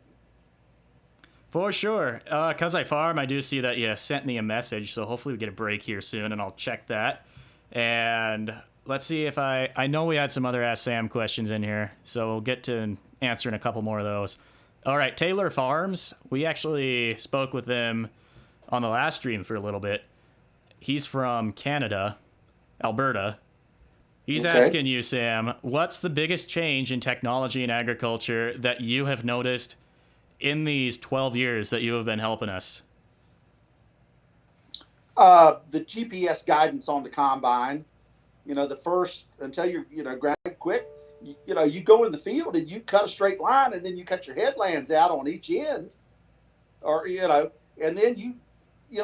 For sure. Because I farm, I do see that you sent me a message, so hopefully we get a break here soon, and I'll check that. And let's see if I know we had some other Ask Sam questions in here, so we'll get to answering a couple more of those. All right, Taylor Farms. We actually spoke with him on the last stream for a little bit. He's from Canada, Alberta. He's asking you, Sam, what's the biggest change in technology in agriculture that you have noticed in these 12 years that you have been helping us? The GPS guidance on the combine. The first, until you're grab quick, you go in the field and you cut a straight line, and then you cut your headlands out on each end, or and then you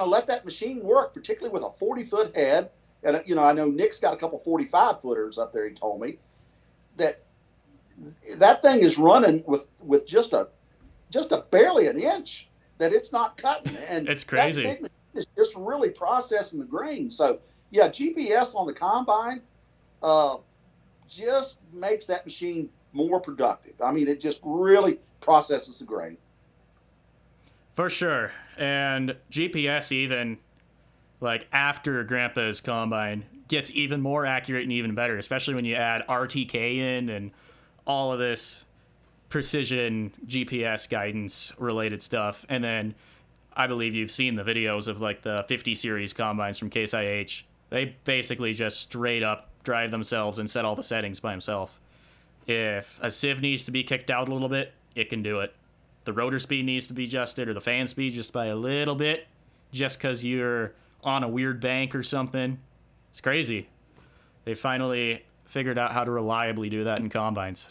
let that machine work, particularly with a 40-foot head. And I know Nick's got a couple 45-footers up there. He told me that thing is running with just a barely an inch, that it's not cutting, and it's crazy. That big machine is just really processing the grain. So yeah, GPS on the combine just makes that machine more productive. I mean, it just really processes the grain. For sure. And GPS, even like after Grandpa's combine, gets even more accurate and even better, especially when you add RTK in and all of this precision GPS guidance related stuff. And then I believe you've seen the videos of like the 50 series combines from Case IH. They basically just straight up drive themselves and set all the settings by himself. If a sieve needs to be kicked out a little bit, it can do it. The rotor speed needs to be adjusted, or the fan speed just by a little bit, just because you're on a weird bank or something. It's crazy. They finally figured out how to reliably do that in combines.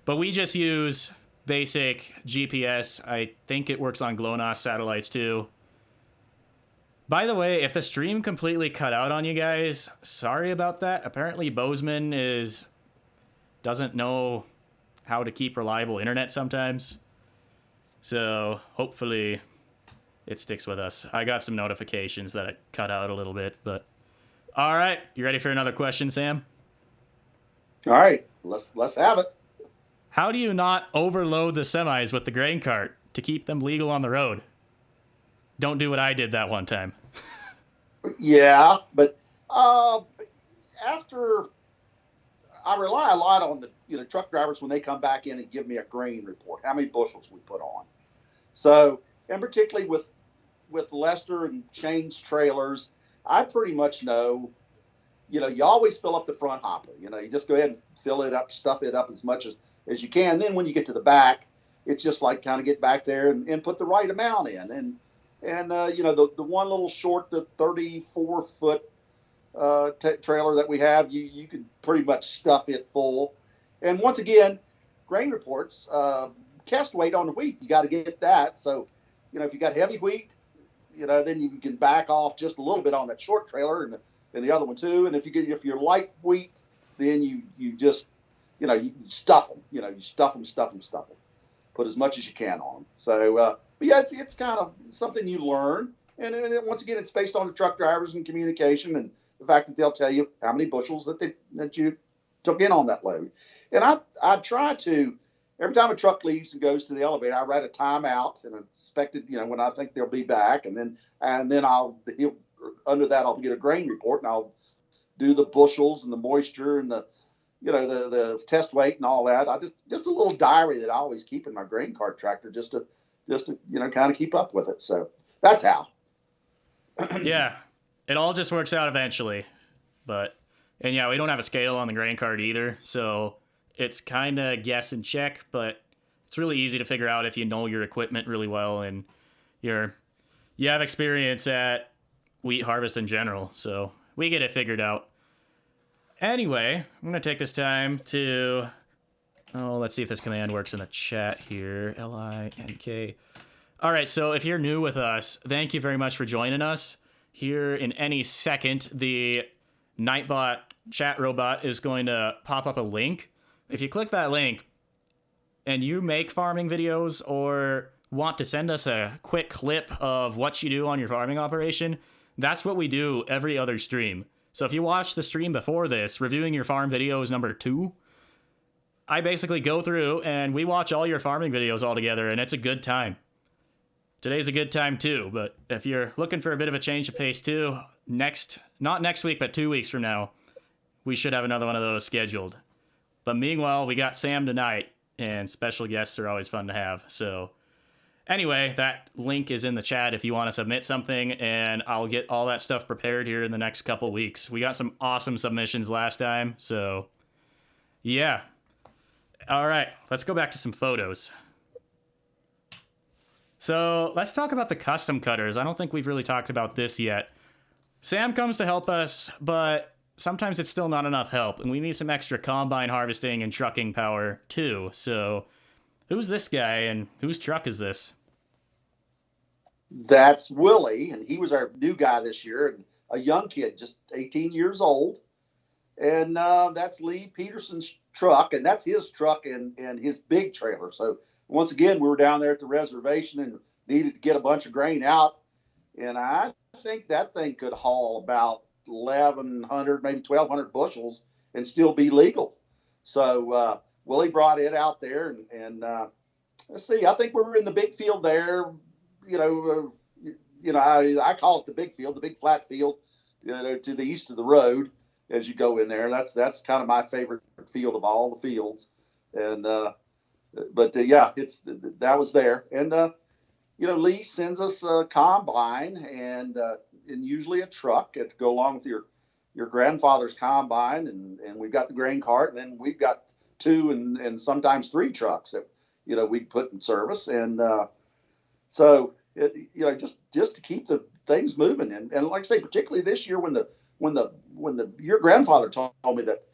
But we just use basic GPS. I think it works on GLONASS satellites too. By the way, if the stream completely cut out on you guys, sorry about that. Apparently Bozeman doesn't know how to keep reliable internet sometimes. So hopefully it sticks with us. I got some notifications that it cut out a little bit, but all right. You ready for another question, Sam? All right, let's have it. How do you not overload the semis with the grain cart to keep them legal on the road? Don't do what I did that one time. Yeah, but after I rely a lot on the truck drivers when they come back in and give me a grain report, how many bushels we put on. So, and particularly with Lester and Shane's trailers, I pretty much know, you always fill up the front hopper. You just go ahead and fill it up, stuff it up as much as you can. Then when you get to the back, it's just like kind of get back there and put the right amount in. And the one little short, the 34-foot trailer that we have, you can pretty much stuff it full. And once again, grain reports, test weight on the wheat, you got to get that. So, if you got heavy wheat, then you can back off just a little bit on that short trailer and the other one too. And if you're light wheat, then you just, you stuff them, you stuff them. Put as much as you can on them. So, but yeah, it's kind of something you learn. And once again, it's based on the truck drivers and communication and the fact that they'll tell you how many bushels that you took in on that load. And I try to, every time a truck leaves and goes to the elevator, I write a timeout and expect it, when I think they'll be back. And then under that, I'll get a grain report and I'll do the bushels and the moisture and the test weight and all that. I just a little diary that I always keep in my grain cart tractor just to kind of keep up with it. So that's how. Yeah, it all just works out eventually. And yeah, we don't have a scale on the grain cart either, so it's kind of guess and check, but it's really easy to figure out if you know your equipment really well and you have experience at wheat harvest in general. So we get it figured out. Anyway, I'm going to take this time to... let's see if this command works in the chat here. LINK. All right, so if you're new with us, thank you very much for joining us. Here in any second, the Nightbot chat robot is going to pop up a link. If you click that link and you make farming videos or want to send us a quick clip of what you do on your farming operation, that's what we do every other stream. So if you watch the stream before this, reviewing your farm videos number 2, I basically go through and we watch all your farming videos all together, and it's a good time. today's a good time too. But if you're looking for a bit of a change of pace too, not next week, but 2 weeks from now, we should have another one of those scheduled. But meanwhile, we got Sam tonight, and special guests are always fun to have. So anyway, that link is in the chat if you want to submit something, and I'll get all that stuff prepared here in the next couple weeks. We got some awesome submissions last time, so yeah. All right, let's go back to some photos. So let's talk about the custom cutters. I don't think we've really talked about this yet. Sam comes to help us, but sometimes it's still not enough help, and we need some extra combine harvesting and trucking power too. So who's this guy, and whose truck is this? That's Willie, and he was our new guy this year, and a young kid, just 18 years old. And that's Lee Peterson's truck, and that's his truck and his big trailer. So once again, we were down there at the reservation and needed to get a bunch of grain out, and I think that thing could haul about 1,100, maybe 1,200 bushels and still be legal. So Willie brought it out there, and let's see, I think we were in the big field there. I call it the big field, the big flat field, to the east of the road as you go in there. That's kind of my favorite field of all the fields. And yeah, that was there. And Lee sends us a combine and usually a truck to go along with your grandfather's combine, and we've got the grain cart, and then we've got 2 and sometimes 3 trucks that we put in service. And so just to keep the things moving, and like I say, particularly this year when your grandfather told me that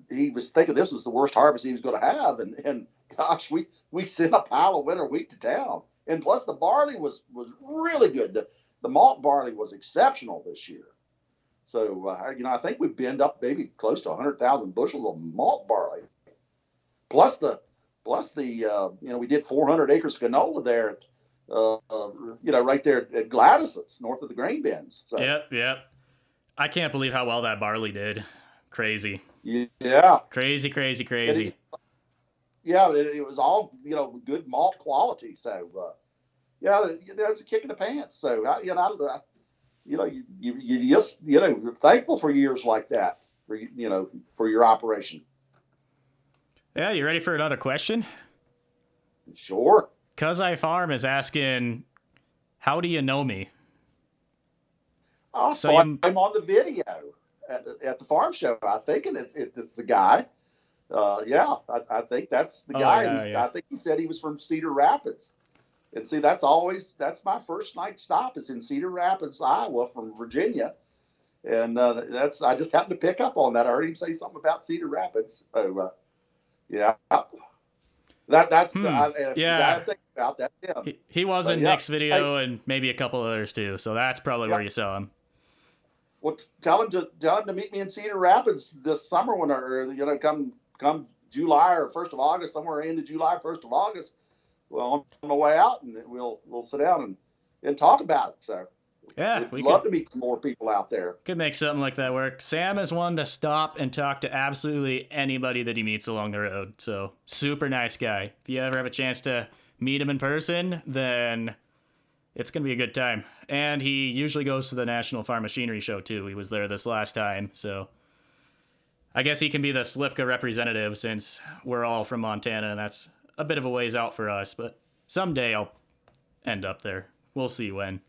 he was thinking this was the worst harvest he was going to have, and gosh, we sent a pile of winter wheat to town, and plus the barley was really good. The malt barley was exceptional this year. So I think we binned up maybe close to 100,000 bushels of malt barley, plus we did 400 acres of canola there, right there at Gladys's, north of the grain bins. So, Yep. I can't believe how well that barley did. Crazy. Yeah. Crazy. It was all, good malt quality. So, it's a kick in the pants. So, you just, thankful for years like that for your operation. Yeah, you ready for another question? Sure. Cuz I Farm is asking, how do you know me? Oh, so I'm on the video at the farm show, I think, and it's the guy. I think that's the guy. Yeah. I think he said he was from Cedar Rapids. And see, that's my first night stop is in Cedar Rapids, Iowa, from Virginia. And I just happened to pick up on that. I heard him say something about Cedar Rapids. So, yeah. That's the guy I think about that. Yeah. He was in Nick's video and maybe a couple others too. So that's probably where you saw him. Well, tell him to meet me in Cedar Rapids this summer come July or 1st of August, somewhere into July, 1st of August. Well, on my way out, and we'll sit down and talk about it. So yeah, we'd love to meet some more people out there. Could make something like that work. Sam is one to stop and talk to absolutely anybody that he meets along the road. So super nice guy. If you ever have a chance to meet him in person, then it's going to be a good time. And he usually goes to the National Farm Machinery Show too. He was there this last time. So I guess he can be the Slivka representative since we're all from Montana, and that's a bit of a ways out for us. But someday I'll end up there. We'll see when.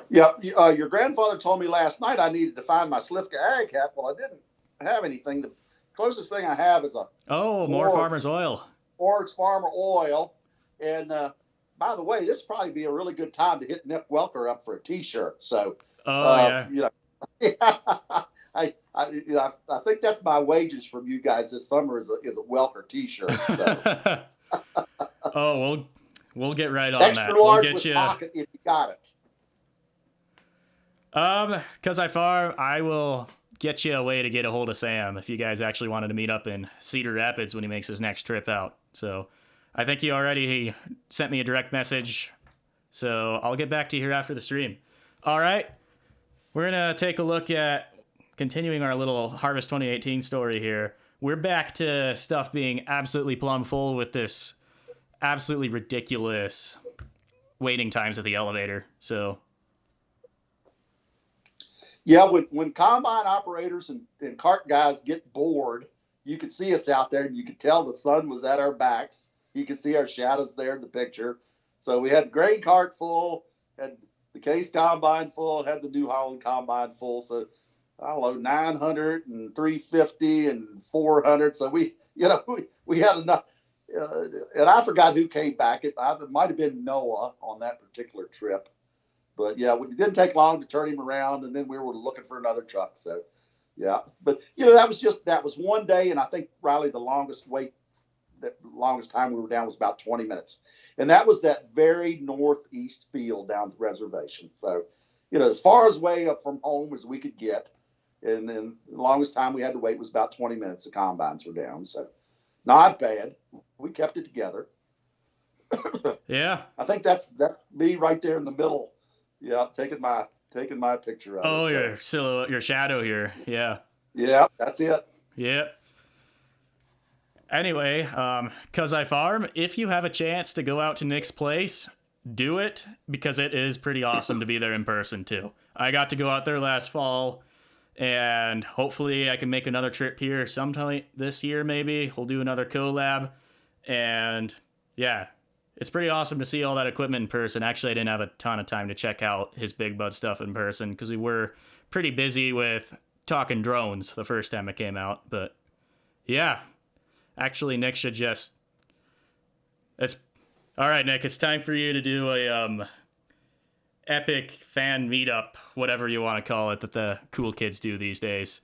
Yeah, your grandfather told me last night I needed to find my Slivka ag hat. Well, I didn't have anything. The closest thing I have is more Farmer's Oil. Or Farmer Oil. And by the way, this would probably be a really good time to hit Nick Welker up for a T-shirt. So, I think that's my wages from you guys this summer is a Welker T-shirt. So. We'll get right on Extra that. Large we'll get with you pocket if you got it. Cause I Farm, I will get you a way to get a hold of Sam if you guys actually wanted to meet up in Cedar Rapids when he makes his next trip out. So I think he sent me a direct message. So I'll get back to you here after the stream. All right. We're going to take a look at continuing our little Harvest 2018 story here. We're back to stuff being absolutely plumb full with this absolutely ridiculous waiting times at the elevator. So Yeah, when combine operators and cart guys get bored, you could see us out there, and you could tell the sun was at our backs. You could see our shadows there in the picture. So we had the grain cart full, had the Case combine full, had the New Holland combine full. So I don't know, 900 and 350 and 400. So we had enough. And I forgot who came back. It might have been Noah on that particular trip. But yeah, it didn't take long to turn him around, and then we were looking for another truck. So yeah, but that was one day, and I think Riley, the longest time we were down was about 20 minutes, and that was that very northeast field down the reservation. So as far as way up from home as we could get, and then the longest time we had to wait was about 20 minutes. The combines were down, so not bad. We kept it together. Yeah, I think that's me right there in the middle. Yeah, taking my picture of it. Oh, your silhouette, your shadow here. Yeah. Yeah, that's it. Yep. Anyway, 'cause I farm, if you have a chance to go out to Nick's place, do it, because it is pretty awesome to be there in person too. I got to go out there last fall, and hopefully I can make another trip here sometime this year. Maybe we'll do another collab, and yeah, it's pretty awesome to see all that equipment in person. Actually, I didn't have a ton of time to check out his Big Bud stuff in person because we were pretty busy with talking drones the first time it came out. But yeah, actually, Nick should just... All right, Nick, it's time for you to do a epic fan meetup, whatever you want to call it, that the cool kids do these days.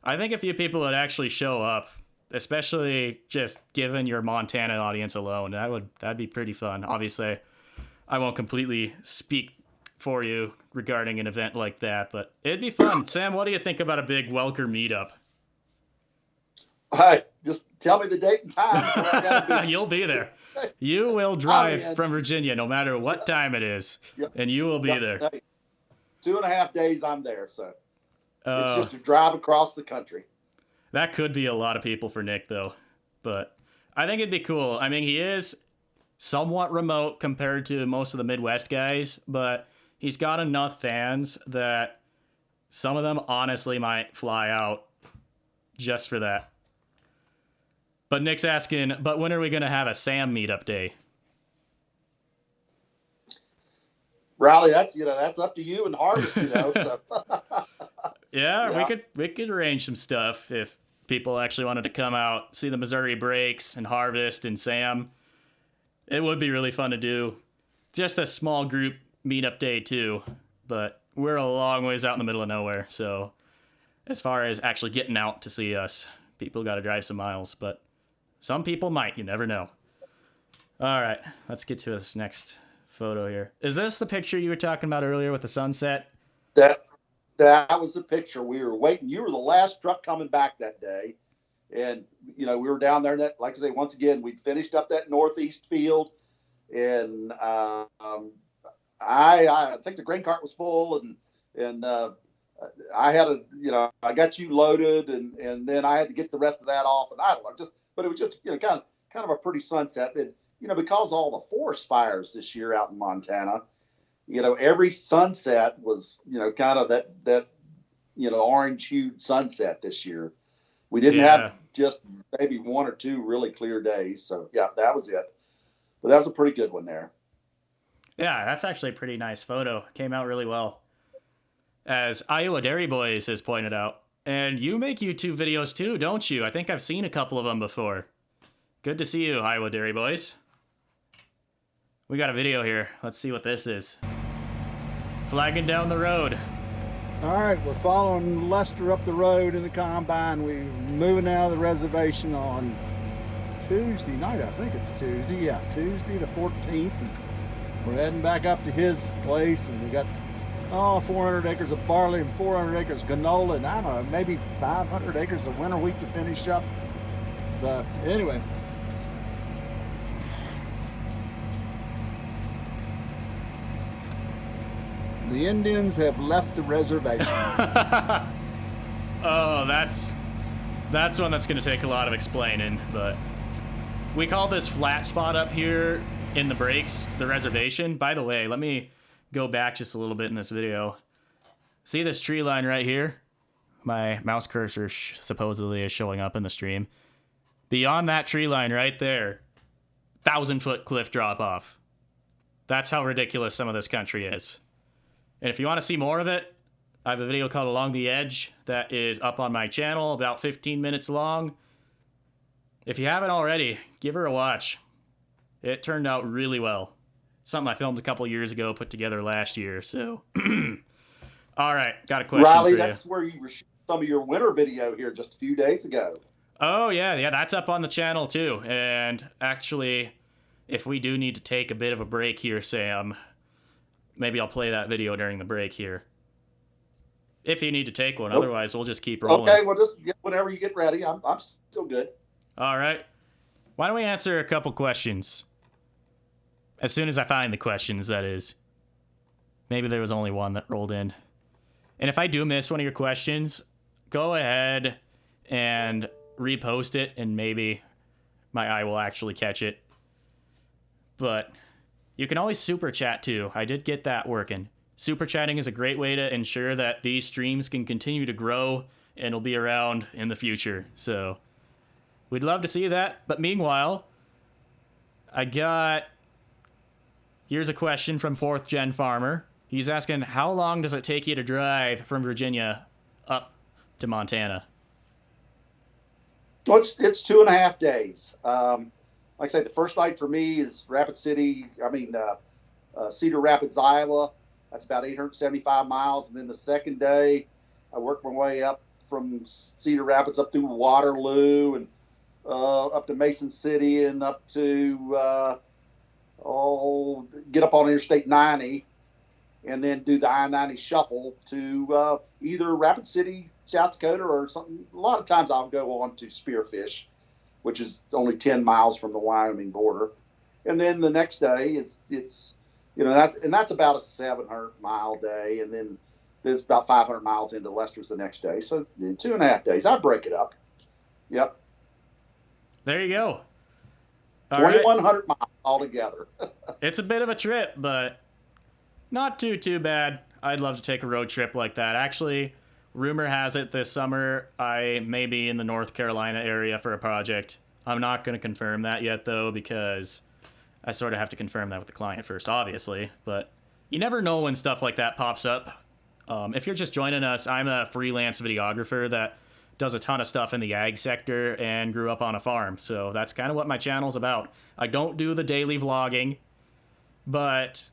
I think a few people would actually show up, especially just given your Montana audience alone. That'd be pretty fun. Obviously, I won't completely speak for you regarding an event like that, but it'd be fun. Sam, what do you think about a big Welker meetup? Hey, just tell me the date and time. You'll be there. You will drive from Virginia no matter what time it is, and you will be there. Hey, 2.5 days I'm there, so it's just a drive across the country. That could be a lot of people for Nick, though. But I think it'd be cool. I mean, he is somewhat remote compared to most of the Midwest guys, but he's got enough fans that some of them honestly might fly out just for that. But Nick's asking, but when are we going to have a Sam meetup day? Riley, that's up to you and Harvest, So. Yeah, we could arrange some stuff if people actually wanted to come out, see the Missouri Breaks and Harvest and Sam. It would be really fun to do. Just a small group meetup day too, but we're a long ways out in the middle of nowhere. So as far as actually getting out to see us, people got to drive some miles, but some people might, you never know. All right, let's get to this next photo here. Is this the picture you were talking about earlier with the sunset? That was the picture. We were waiting. You were the last truck coming back that day. And, we were down there. That, like I say, once again, we'd finished up that northeast field. And I think the grain cart was full. And I had I got you loaded. And then I had to get the rest of that off. And I don't know, but it was just, kind of a pretty sunset. And, because all the forest fires this year out in Montana, every sunset was, kind of that orange hued sunset this year. We didn't have just maybe one or two really clear days. So, yeah, that was it. But that was a pretty good one there. Yeah, that's actually a pretty nice photo. Came out really well. As Iowa Dairy Boys has pointed out. And you make YouTube videos too, don't you? I think I've seen a couple of them before. Good to see you, Iowa Dairy Boys. We got a video here. Let's see what this is. Flagging down the road. All right, we're following Lester up the road in the combine. We're moving out of the reservation on Tuesday night. I think it's Tuesday. Yeah, Tuesday the 14th. And we're heading back up to his place, and we got 400 acres of barley and 400 acres of canola, and I don't know, maybe 500 acres of winter wheat to finish up. So anyway. The Indians have left the reservation. Oh, that's one that's going to take a lot of explaining, but we call this flat spot up here in the breaks, the reservation. By the way, let me go back just a little bit in this video. See this tree line right here? My mouse cursor supposedly is showing up in the stream. Beyond that tree line right there, 1,000-foot cliff drop off. That's how ridiculous some of this country is. And if you want to see more of it, I have a video called Along the Edge that is up on my channel, about 15 minutes long. If you haven't already, give her a watch. It turned out really well. Something I filmed a couple years ago, put together last year, so... All right, got a question Riley, for you. that's where you were shooting some of your winter video here just a few days ago. Oh, yeah, that's up on the channel, too. And actually, if we do need to take a bit of a break here, Sam, maybe I'll play that video during the break here. If you need to take one, otherwise we'll just keep rolling. Okay, well, just whenever you get ready. I'm still good. All right. Why don't we answer a couple questions? As soon as I find the questions, that is. Maybe there was only one that rolled in. And if I do miss one of your questions, go ahead and repost it, and maybe my eye will actually catch it. But you can always super chat too. I did get that working. Super chatting is a great way to ensure that these streams can continue to grow and will be around in the future. So we'd love to see that. But meanwhile, here's a question from 4th Gen Farmer. He's asking, how long does it take you to drive from Virginia up to Montana? Well, it's 2.5 days. Like I say, the first night for me is Cedar Rapids, Iowa. That's about 875 miles. And then the second day, I work my way up from Cedar Rapids up through Waterloo and up to Mason City and up to get up on Interstate 90 and then do the I-90 shuffle to either Rapid City, South Dakota, or something. A lot of times I'll go on to Spearfish, which is only 10 miles from the Wyoming border. And then the next day that's about a 700-mile day, and then it's about 500 miles into Lester's the next day. So in 2.5 days, I break it up. Yep. There you go. 2,100 miles altogether. It's a bit of a trip, but not too bad. I'd love to take a road trip like that. Actually, rumor has it this summer I may be in the North Carolina area for a project. I'm not going to confirm that yet, though, because I sort of have to confirm that with the client first, obviously. But you never know when stuff like that pops up. If you're just joining us, I'm a freelance videographer that does a ton of stuff in the ag sector and grew up on a farm. So that's kind of what my channel's about. I don't do the daily vlogging, but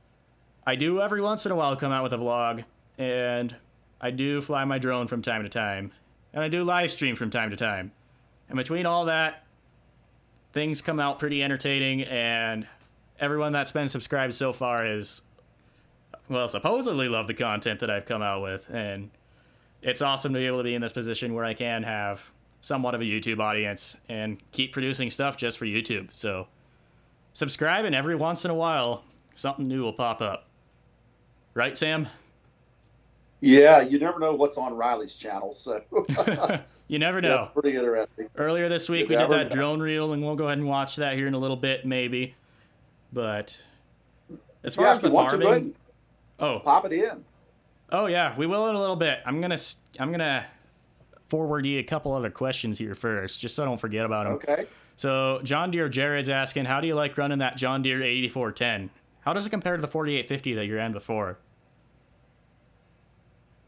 I do every once in a while come out with a vlog, and I do fly my drone from time to time, and I do live stream from time to time. And between all that, things come out pretty entertaining, and everyone that's been subscribed so far is, well, supposedly love the content that I've come out with, and it's awesome to be able to be in this position where I can have somewhat of a YouTube audience and keep producing stuff just for YouTube. So subscribe, and every once in a while, something new will pop up. Right, Sam? Yeah, you never know what's on Riley's channel, so you never know. Yeah, pretty interesting. Earlier this week, we did that drone reel, and we'll go ahead and watch that here in a little bit, maybe. But as far as the farming, pop it in. Oh yeah, we will in a little bit. I'm gonna forward you a couple other questions here first, just so I don't forget about them. Okay. So John Deere Jared's asking, how do you like running that John Deere 8410? How does it compare to the 4850 that you ran before?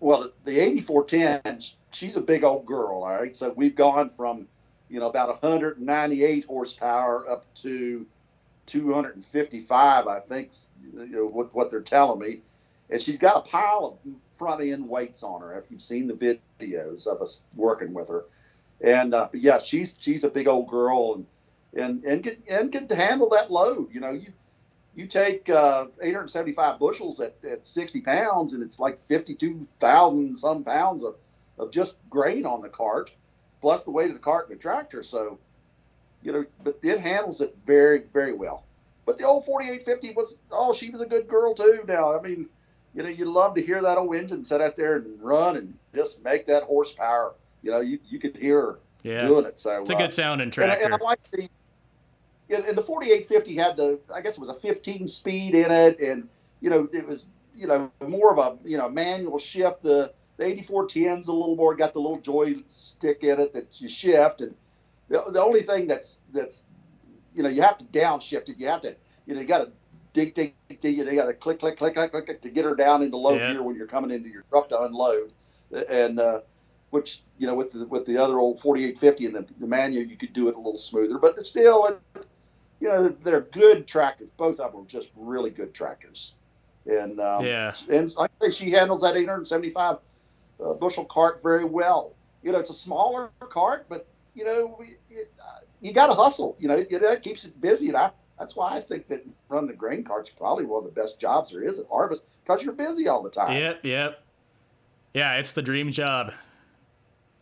Well, the 8410, she's a big old girl, all right? So we've gone from, about 198 horsepower up to 255, I think, what they're telling me. And she's got a pile of front-end weights on her, if you've seen the videos of us working with her. And, but yeah, she's a big old girl and get to handle that load. You take 875 bushels at 60 pounds, and it's like 52,000 some pounds of just grain on the cart, plus the weight of the cart and the tractor. So, but it handles it very, very well. But the old 4850 she was a good girl too. Now, I mean, you love to hear that old engine sit out there and run and just make that horsepower. You could hear her doing it. So it's a good sounding tractor. And I like and the 4850 had I guess it was a 15 speed in it, and it was more of a manual shift. The 8410's a little more got the little joystick in it that you shift, and the only thing that's you have to downshift it. You have to you got to dig. You got to click to get her down into low gear when you're coming into your truck to unload, and which with the other old 4850 and the manual you could do it a little smoother, but it's still they're good tractors. Both of them are just really good tractors, and and like I say, she handles that 875 bushel cart very well. It's a smaller cart, but you got to hustle. That keeps it busy, and that's why I think that running the grain cart's probably one of the best jobs there is at harvest, because you're busy all the time. Yep. Yeah, it's the dream job,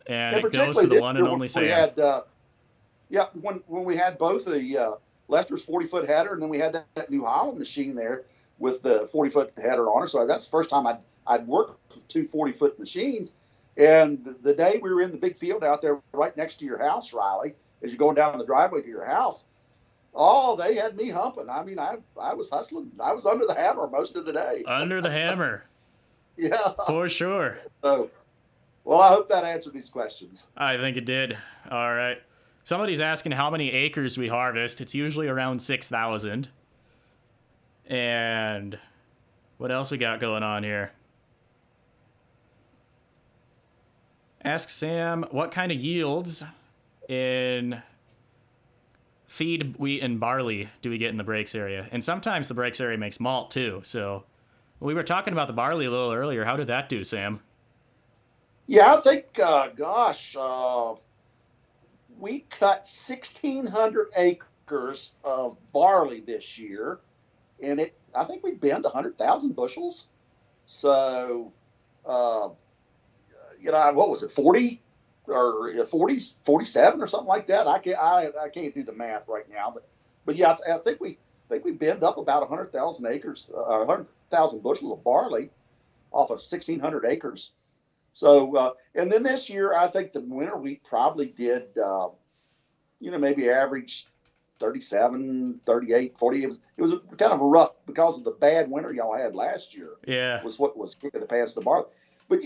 and it goes to the one and only Sam. When we had both the Lester's 40-foot header, and then we had that New Holland machine there with the 40-foot header on it. So that's the first time I'd worked with two 40-foot machines. And the day we were in the big field out there right next to your house, Riley, as you're going down the driveway to your house, they had me humping. I mean, I was hustling. I was under the hammer most of the day. Under the hammer. Yeah. For sure. So, well, I hope that answered these questions. I think it did. All right. Somebody's asking how many acres we harvest. It's usually around 6,000. And what else we got going on here? Ask Sam what kind of yields in feed, wheat, and barley do we get in the breaks area? And sometimes the breaks area makes malt too. So we were talking about the barley a little earlier. How did that do, Sam? Yeah, I think, we cut 1,600 acres of barley this year, and I think we binned 100,000 bushels. So, what was it, 40 or 47 or something like that? I can't do the math right now, but yeah, I think we binned up about 100,000 acres, 100,000 bushels of barley off of 1,600 acres. So, and then this year, I think the winter wheat probably did, maybe average 37, 38, 40. It was kind of a rough, because of the bad winter y'all had last year. Yeah. Was what was kicking the pants the barley. But,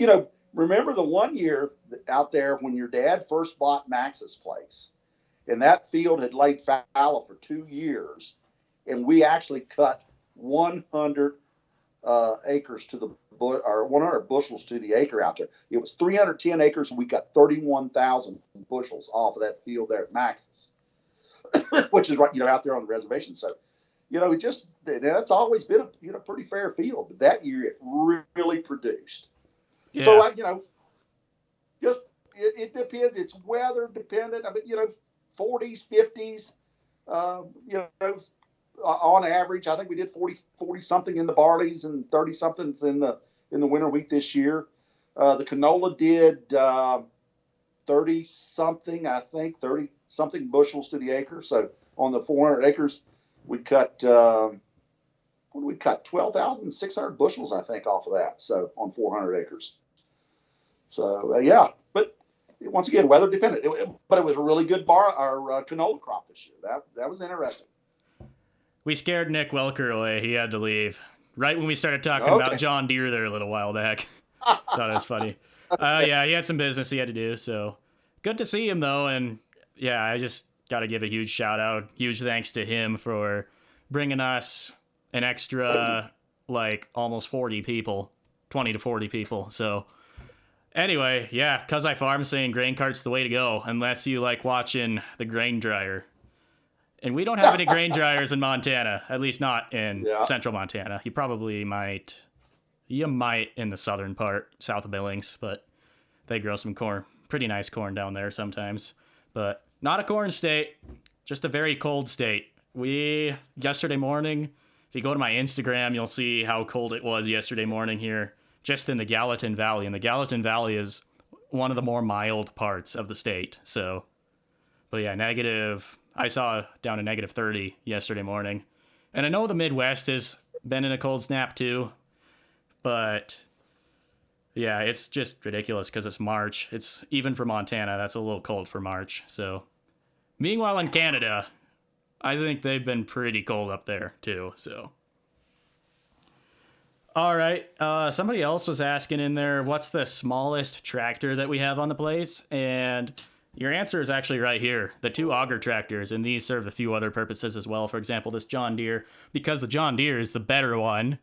remember the one year out there when your dad first bought Max's place, and that field had laid fallow for 2 years, and we actually cut 100 acres to the or 100 bushels to the acre out there. It was 310 acres, and we got 31,000 bushels off of that field there at Max's, which is right, out there on the reservation. So, that's always been a pretty fair field. But that year it really produced. Yeah. So, just it depends. It's weather dependent. I mean, 40s, 50s, on average, I think we did 40 something in the barleys and 30 somethings in the winter wheat this year. The canola did 30 something, I think, 30 something bushels to the acre. So on the 400 acres, we cut 12,600 bushels, I think, off of that. So on 400 acres. So yeah, but once again, weather dependent. But it was a really good canola crop this year. That was interesting. We scared Nick Welker away. He had to leave right when we started talking about John Deere there a little while back. Thought it was funny. Yeah, he had some business he had to do. So good to see him though. And yeah, I just got to give a huge shout out, huge thanks to him for bringing us an extra almost 40 people, 20 to 40 people. So anyway, yeah, 'Cause I Farm saying grain cart's the way to go unless you like watching the grain dryer. And we don't have any grain dryers in Montana, at least not in central Montana. You might in the southern part, south of Billings, but they grow some corn, pretty nice corn down there sometimes. But not a corn state, just a very cold state. Yesterday morning, if you go to my Instagram, you'll see how cold it was yesterday morning here, just in the Gallatin Valley. And the Gallatin Valley is one of the more mild parts of the state. So, but yeah, I saw down to negative 30 yesterday morning. And I know the Midwest has been in a cold snap too, but yeah, it's just ridiculous because it's March. It's even for Montana, that's a little cold for March. So meanwhile in Canada, I think they've been pretty cold up there too. So, all right. Somebody else was asking in there, what's the smallest tractor that we have on the place? And your answer is actually right here. The 2 auger tractors, and these serve a few other purposes as well. For example, this John Deere, because the John Deere is the better one,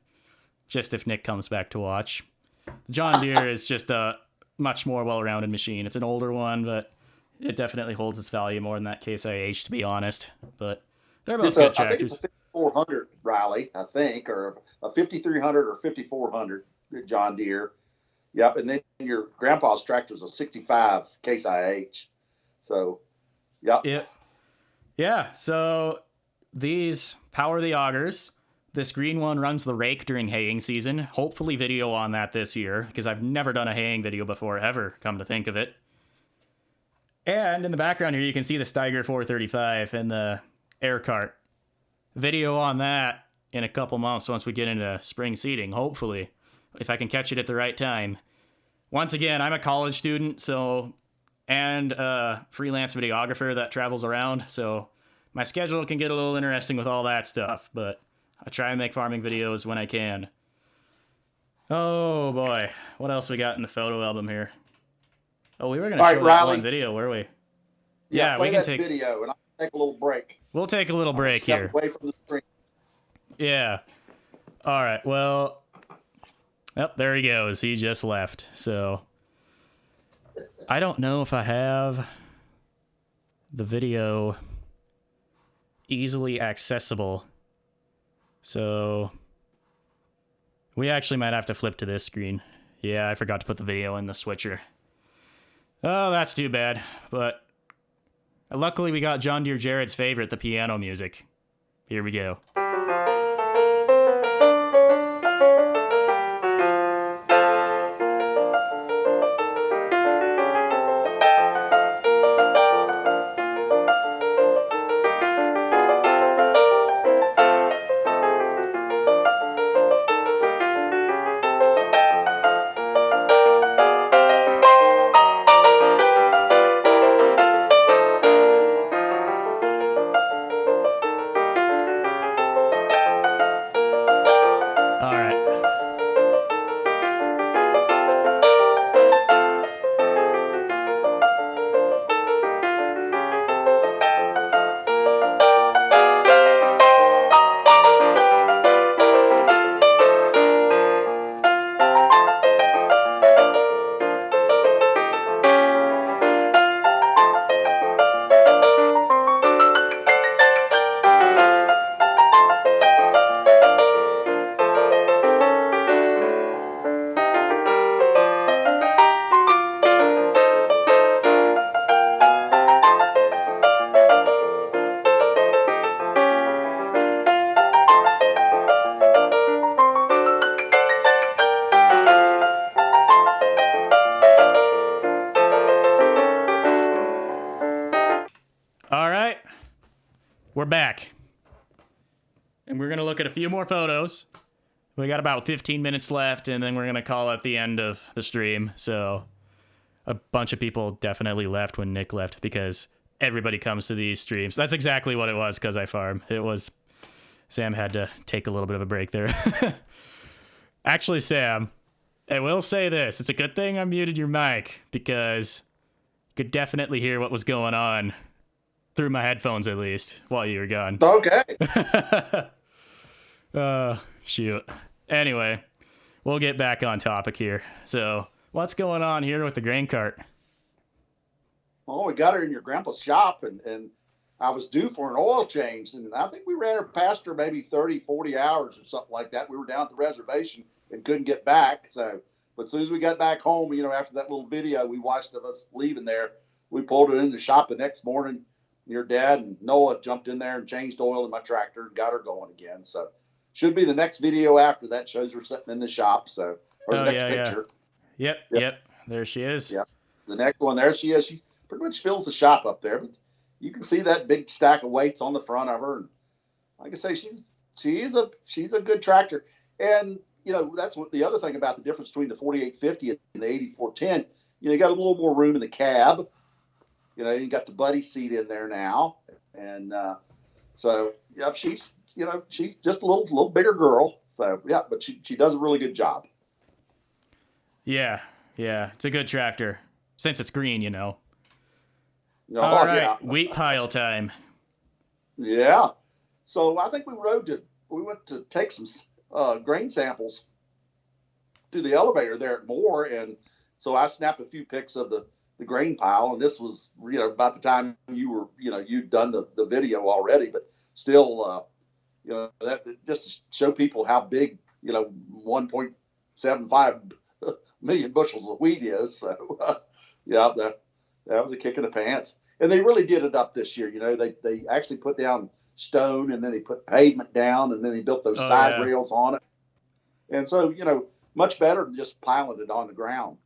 just if Nick comes back to watch. The John Deere is just a much more well-rounded machine. It's an older one, but it definitely holds its value more than that Case IH, to be honest. But they're both good tractors. I think it's a 5400 Riley, I think, or a 5300 or 5400 John Deere. Yep, and then your grandpa's tractor is a 65 Case IH. So, yep. Yeah, so these power the augers. This green one runs the rake during haying season. Hopefully video on that this year, because I've never done a haying video before, ever, come to think of it. And in the background here, you can see the Steiger 435 and the air cart. Video on that in a couple months once we get into spring seeding, hopefully, if I can catch it at the right time. Once again, I'm a college student, and a freelance videographer that travels around, so my schedule can get a little interesting with all that stuff, but I try and make farming videos when I can. Oh boy, what else we got in the photo album here? Oh, we were going to show that one video, were we? Yeah, we can take video, and I'll take a little break. We'll take a little break here. Step away from the screen. Yeah. All right. Well, there he goes. He just left. So I don't know if I have the video easily accessible. So we actually might have to flip to this screen. Yeah, I forgot to put the video in the switcher. Oh, that's too bad. But luckily we got John Deere Jared's favorite, the piano music. Here we go. We're back. And we're going to look at a few more photos. We got about 15 minutes left, and then we're going to call it the end of the stream. So a bunch of people definitely left when Nick left because everybody comes to these streams. That's exactly what it was because I farm. It was Sam had to take a little bit of a break there. Actually, Sam, I will say this. It's a good thing I muted your mic because you could definitely hear what was going on through my headphones, at least, while you were gone. Okay. Shoot. Anyway, we'll get back on topic here. So, what's going on here with the grain cart? Well, we got her in your grandpa's shop, and I was due for an oil change, and I think we ran her past her maybe 30, 40 hours or something like that. We were down at the reservation and couldn't get back. So, but as soon as we got back home, after that little video we watched of us leaving there, we pulled it in the shop the next morning. Your dad and Noah jumped in there and changed oil in my tractor and got her going again. So should be the next video after that shows her sitting in the shop. So, or the next picture. Yeah. Yep. There she is. Yep. The next one, there she is. She pretty much fills the shop up there, but you can see that big stack of weights on the front of her. And like I say, she's a good tractor. And, that's what the other thing about the difference between the 4850 and the 8410, you got a little more room in the cab. You got the buddy seat in there now. And So yeah, she's she's just a little bigger girl. So yeah, but she does a really good job. Yeah, yeah, it's a good tractor since it's green, you know. Oh All right, yeah, wheat pile time. yeah. So I think we went to take some grain samples to the elevator there at Moore, and so I snapped a few pics of the grain pile, and this was about the time you were you'd done the video already, but still that just to show people how big 1.75 million bushels of wheat is. So yeah, that was a kick in the pants, and they really did it up this year. They actually put down stone, and then they put pavement down, and then they built those Oh, side yeah. rails on it, and so much better than just piling it on the ground.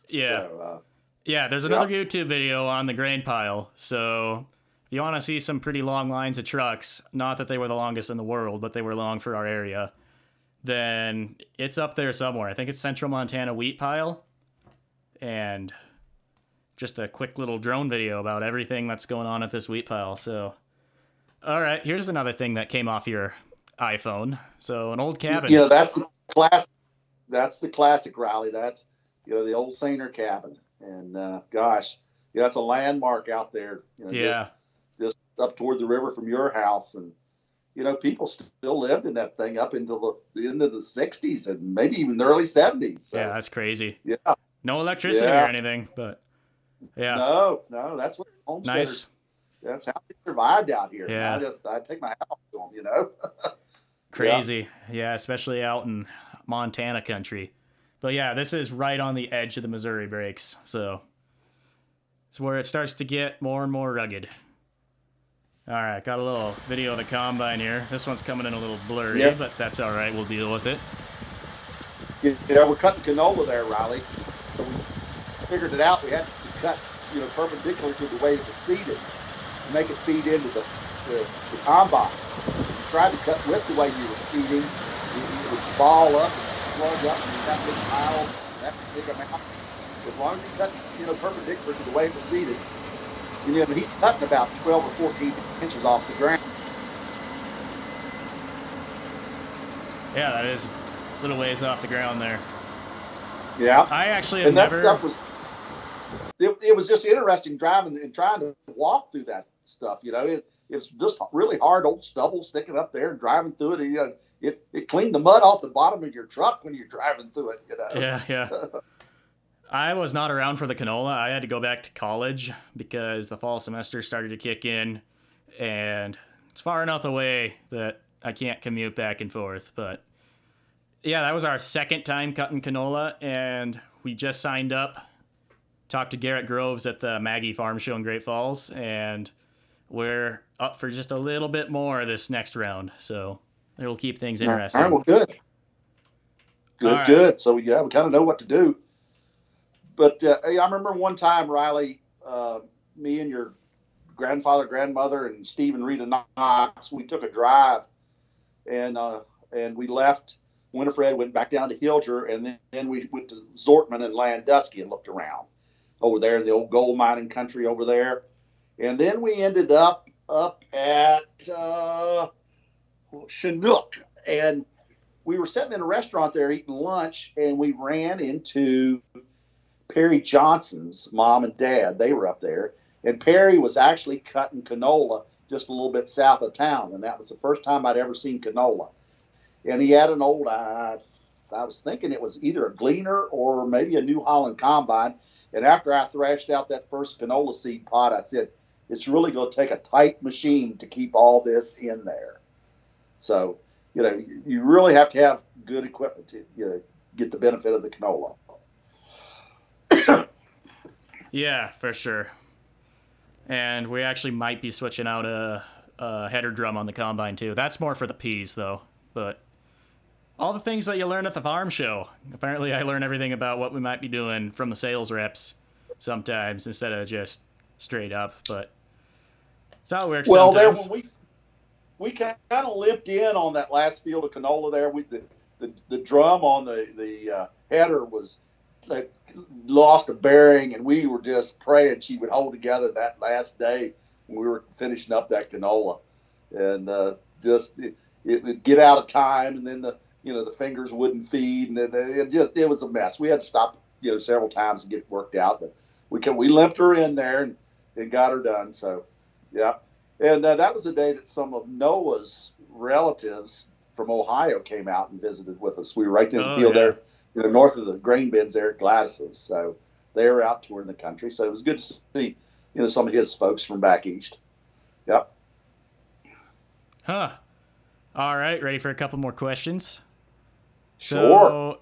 Yeah. So, Yeah, there's another YouTube video on the grain pile. So if you want to see some pretty long lines of trucks, not that they were the longest in the world, but they were long for our area, then it's up there somewhere. I think it's Central Montana wheat pile. And just a quick little drone video about everything that's going on at this wheat pile. So, all right, here's another thing that came off your iPhone. So an old cabin. That's the classic. That's the classic, Riley. That's the old Sainer cabin, and gosh, that's a landmark out there. Yeah. Just up toward the river from your house, and people still lived in that thing up into the end of the '60s and maybe even the early '70s. So, yeah, that's crazy. Yeah. No electricity or anything, but yeah. No, that's what homesteaders. Nice. That's how they survived out here. Yeah. I take my hat off to them. Crazy. Yeah, especially out in Montana country. But yeah, this is right on the edge of the Missouri breaks, so it's where it starts to get more and more rugged. All right, got a little video of the combine here. This one's coming in a little blurry, but that's all right. We'll deal with it. Yeah, we're cutting canola there, Riley. So we figured it out. We had to cut, perpendicular to the way it was seeded to make it feed into the combine. If you tried to cut with the way you were feeding, it would ball up and plug up and that big pile, that big amount. As long as you cut, perpendicular to the way it was seeded, he's cutting about 12 or 14 inches off the ground. Yeah, that is a little ways off the ground there. Yeah. I actually have and that never... stuff was, it was just interesting driving and trying to walk through that stuff. It was just really hard old stubble sticking up there and driving through it. It cleaned the mud off the bottom of your truck when you're driving through it. Yeah. I was not around for the canola. I had to go back to college because the fall semester started to kick in, and it's far enough away that I can't commute back and forth. But yeah, that was our second time cutting canola, and we just signed up. Talked to Garrett Groves at the Maggie Farm Show in Great Falls, and we're up for just a little bit more this next round. So it'll keep things interesting. All right, well, good. Good. So we kind of know what to do. But I remember one time, Riley, me and your grandfather, grandmother, and Steve and Rita Knox, we took a drive, and we left Winifred, went back down to Hilger, and then we went to Zortman and Landusky and looked around over there in the old gold mining country over there. And then we ended up at Chinook, and we were sitting in a restaurant there eating lunch, and we ran into Perry Johnson's mom and dad. They were up there, and Perry was actually cutting canola just a little bit south of town, and that was the first time I'd ever seen canola. And he had an old, I was thinking it was either a Gleaner or maybe a New Holland combine. And after I thrashed out that first canola seed pod, I said, it's really going to take a tight machine to keep all this in there. So, you really have to have good equipment to get the benefit of the canola. Yeah, for sure. And we actually might be switching out a header drum on the combine too. That's more for the peas though. But all the things that you learn at the farm show. Apparently I learn everything about what we might be doing from the sales reps sometimes instead of just straight up. But that's how it works sometimes. There when we kind of limped in on that last field of canola there. The drum on the header was lost a bearing, and we were just praying she would hold together that last day when we were finishing up that canola. and it would get out of time, and then the fingers wouldn't feed, and it was a mess. We had to stop several times and get it worked out, but we limped her in there and got her done. So yeah, and that was the day that some of Noah's relatives from Ohio came out and visited with us. We were right in the field there, north of the grain bins there at Gladys's. So they were out touring the country. So it was good to see, some of his folks from back east. Yep. Huh. All right. Ready for a couple more questions? Sure. So,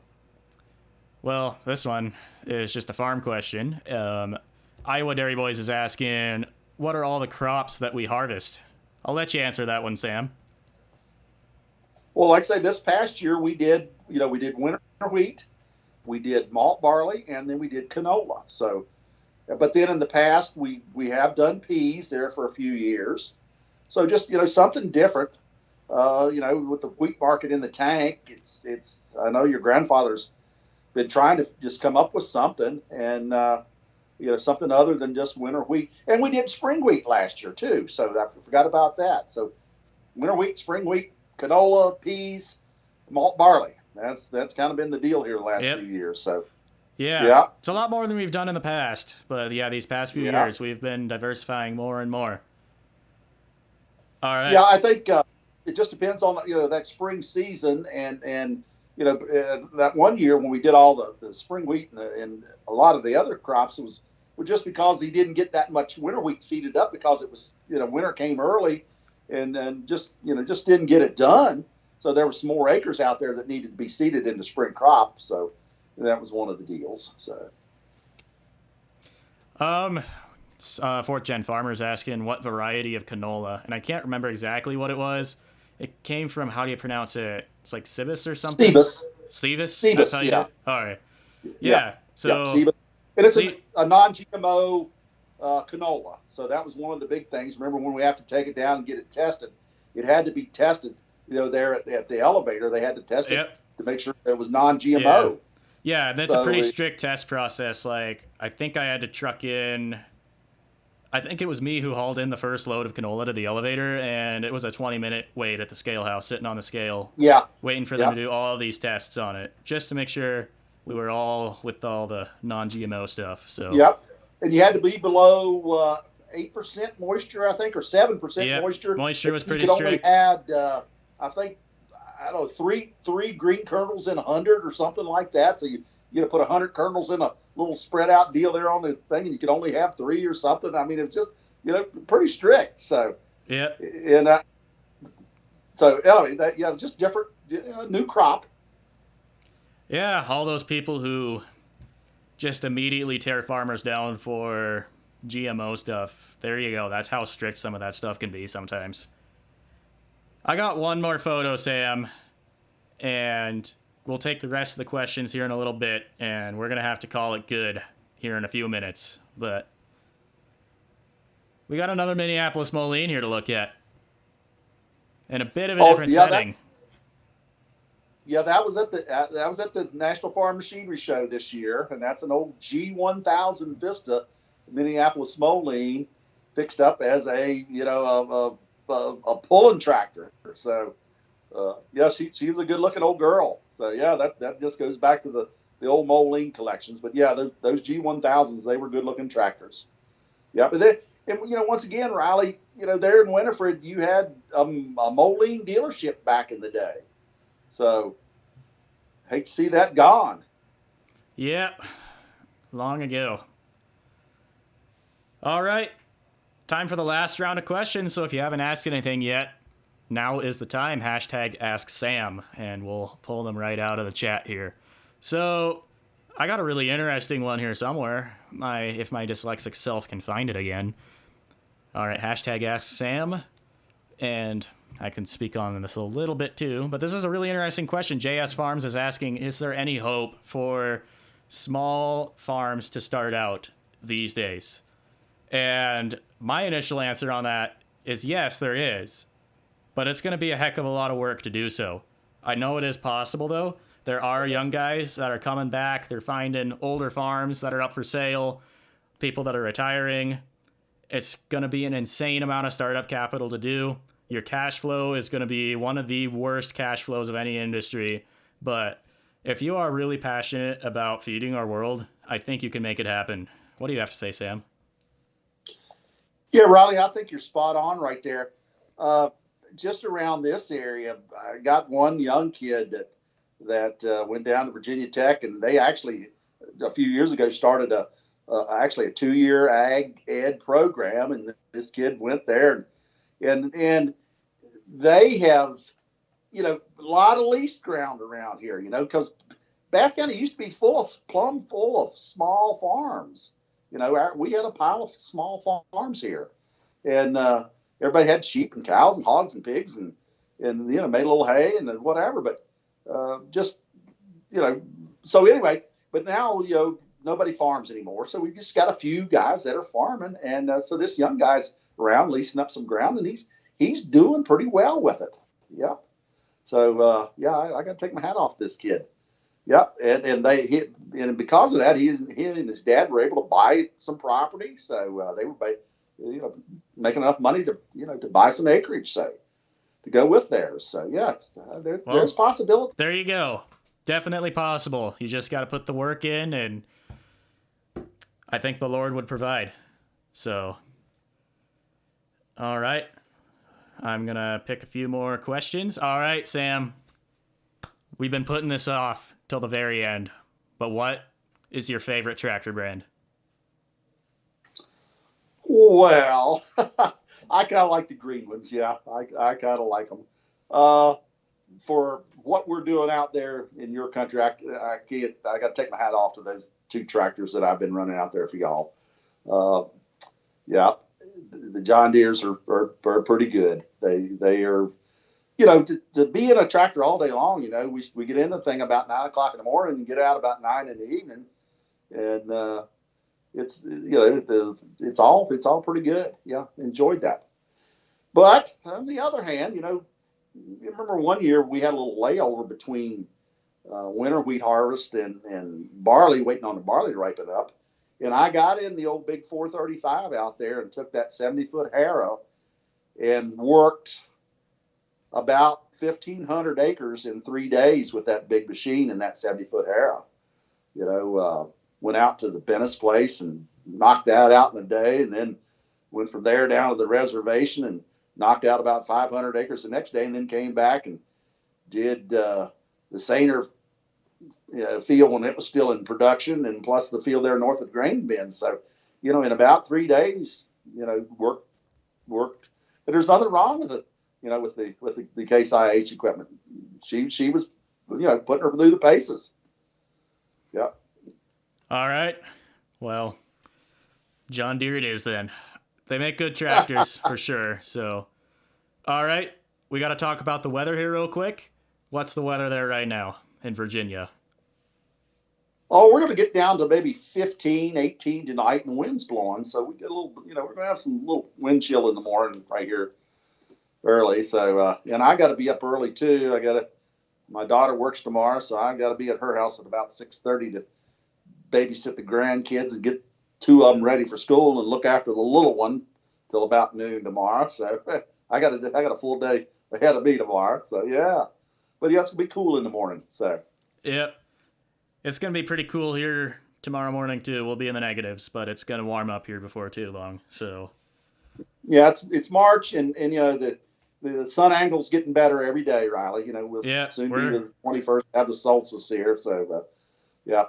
well, this one is just a farm question. Iowa Dairy Boys is asking, what are all the crops that we harvest? I'll let you answer that one, Sam. Well, like I say, this past year we did winter wheat, we did malt barley, and then we did canola. So, but then in the past we have done peas there for a few years. So just something different. With the wheat market in the tank, it's. I know your grandfather's been trying to just come up with something, and something other than just winter wheat. And we did spring wheat last year too, so I forgot about that. So winter wheat, spring wheat, canola, peas, malt barley. That's kind of been the deal here the last few years. So yeah, it's a lot more than we've done in the past. But yeah, these past few years we've been diversifying more and more. All right. Yeah, I think it just depends on that spring season and that one year when we did all the spring wheat and a lot of the other crops, it was just because he didn't get that much winter wheat seeded up because it was winter came early and just didn't get it done. So there were some more acres out there that needed to be seeded into spring crop. So that was one of the deals. So. Fourth gen farmers asking what variety of canola, and I can't remember exactly what it was. It came from, how do you pronounce it? It's like Cibus or something. Stevus. That's how you do it? All right. Yeah. So Stevus. And it's a non-GMO canola. So that was one of the big things. Remember when we have to take it down and get it tested? It had to be tested. There at the elevator, they had to test it to make sure it was non-GMO. Yeah, that's a pretty strict test process. Like, I think I had to truck in. I think it was me who hauled in the first load of canola to the elevator, and it was a 20-minute wait at the scale house, sitting on the scale, waiting for them to do all these tests on it, just to make sure we were all with all the non-GMO stuff. So and you had to be below 8% moisture, I think, or 7% moisture. Moisture was pretty strict. strict. You could only had, I think, I don't know, three green kernels in 100 or something like that. So you put 100 kernels in a little spread out deal there on the thing, and you could only have 3 or something. I mean, it was just pretty strict. So and so anyway, just different, new crop. Yeah, all those people who just immediately tear farmers down for GMO stuff. There you go. That's how strict some of that stuff can be sometimes. I got one more photo, Sam, and we'll take the rest of the questions here in a little bit, and we're going to have to call it good here in a few minutes. But we got another Minneapolis Moline here to look at. In a bit of a different setting. That was at the National Farm Machinery Show this year, and that's an old G1000 Vista Minneapolis Moline fixed up as a pulling tractor. So she was a good looking old girl. So that just goes back to the old Moline collections. But those G1000s, they were good looking tractors. But then, and once again, Riley, there in Winifred, you had a Moline dealership back in the day. So hate to see that gone. Yep, long ago. All right, time for the last round of questions. So if you haven't asked anything yet, now is the time. #AskSam, and we'll pull them right out of the chat here. So I got a really interesting one here somewhere. If my dyslexic self can find it again. All right, #AskSam, and I can speak on this a little bit too, but this is a really interesting question. JS Farms is asking, is there any hope for small farms to start out these days? And my initial answer on that is yes, there is, but it's going to be a heck of a lot of work to do so. I know it is possible, though. There are young guys that are coming back. They're finding older farms that are up for sale, people that are retiring. It's going to be an insane amount of startup capital to do. Your cash flow is going to be one of the worst cash flows of any industry. But if you are really passionate about feeding our world, I think you can make it happen. What do you have to say, Sam? Yeah, Riley, I think you're spot on right there. Just around this area, I got one young kid that went down to Virginia Tech, and they actually a few years ago started actually a 2-year ag ed program, and this kid went there, and they have, a lot of leased ground around here, because Bath County used to be full of small farms. We had a pile of small farms here, and everybody had sheep and cows and hogs and pigs, and made a little hay and whatever. But just so anyway, but now nobody farms anymore, so we just got a few guys that are farming, and so this young guy's around leasing up some ground, and he's doing pretty well with it. Yeah. So I got to take my hat off this kid. Yeah, and because of that, he and his dad were able to buy some property. So they were, making enough money to buy some acreage, so to go with theirs. So yeah, there's possibility. There you go. Definitely possible. You just got to put the work in, and I think the Lord would provide. So, all right, I'm gonna pick a few more questions. All right, Sam, we've been putting this off till the very end, but what is your favorite tractor brand? Well, I kind of like the green ones. Yeah, I kind of like them. For what we're doing out there in your country, I got to take my hat off to those 2 tractors that I've been running out there for y'all. Yeah, the John Deeres are pretty good. They are. To be in a tractor all day long, we get in the thing about 9 o'clock in the morning and get out about 9 in the evening, and it's all pretty good. Yeah, enjoyed that. But on the other hand, you remember one year we had a little layover between winter wheat harvest and barley, waiting on the barley to ripen up, and I got in the old big 435 out there and took that 70-foot harrow and worked about 1,500 acres in 3 days with that big machine and that 70-foot harrow. Went out to the Bennis place and knocked that out in a day, and then went from there down to the reservation and knocked out about 500 acres the next day, and then came back and did the Sainer field when it was still in production, and plus the field there north of grain bin. So, in about 3 days, worked. And there's nothing wrong with it. With the Case IH equipment, she was, putting her through the paces. Yeah. All right. Well, John Deere it is then. They make good tractors for sure. So, all right, we got to talk about the weather here real quick. What's the weather there right now in Virginia? Oh, we're going to get down to maybe 15, 18 tonight, and wind's blowing. So we get a little, we're going to have some little wind chill in the morning right here early. So, and I got to be up early too. My daughter works tomorrow, so I got to be at her house at about 6:30 to babysit the grandkids and get 2 of them ready for school and look after the little one till about noon tomorrow. So I got a full day ahead of me tomorrow. So yeah, but yeah, it's gonna be cool in the morning. So yep, it's gonna be pretty cool here tomorrow morning too. We'll be in the negatives, but it's gonna warm up here before too long. So yeah, it's March, and the sun angle's getting better every day, Riley. We'll soon be the 21st, have the solstice here. So yeah,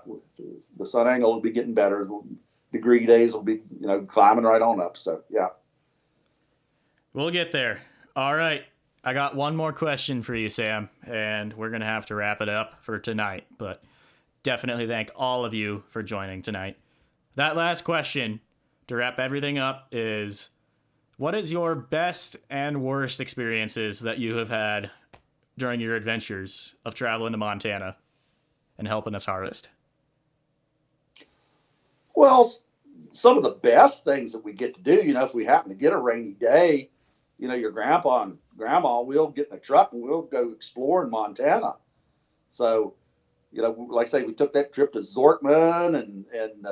the sun angle will be getting better. Degree days will be, climbing right on up. So, yeah. We'll get there. All right. I got one more question for you, Sam, and we're going to have to wrap it up for tonight. But definitely thank all of you for joining tonight. That last question, to wrap everything up, is what is your best and worst experiences that you have had during your adventures of traveling to Montana and helping us harvest? Well, some of the best things that we get to do, if we happen to get a rainy day, your grandpa and grandma will get in a truck and we'll go explore in Montana. So, like I say, we took that trip to Zortman and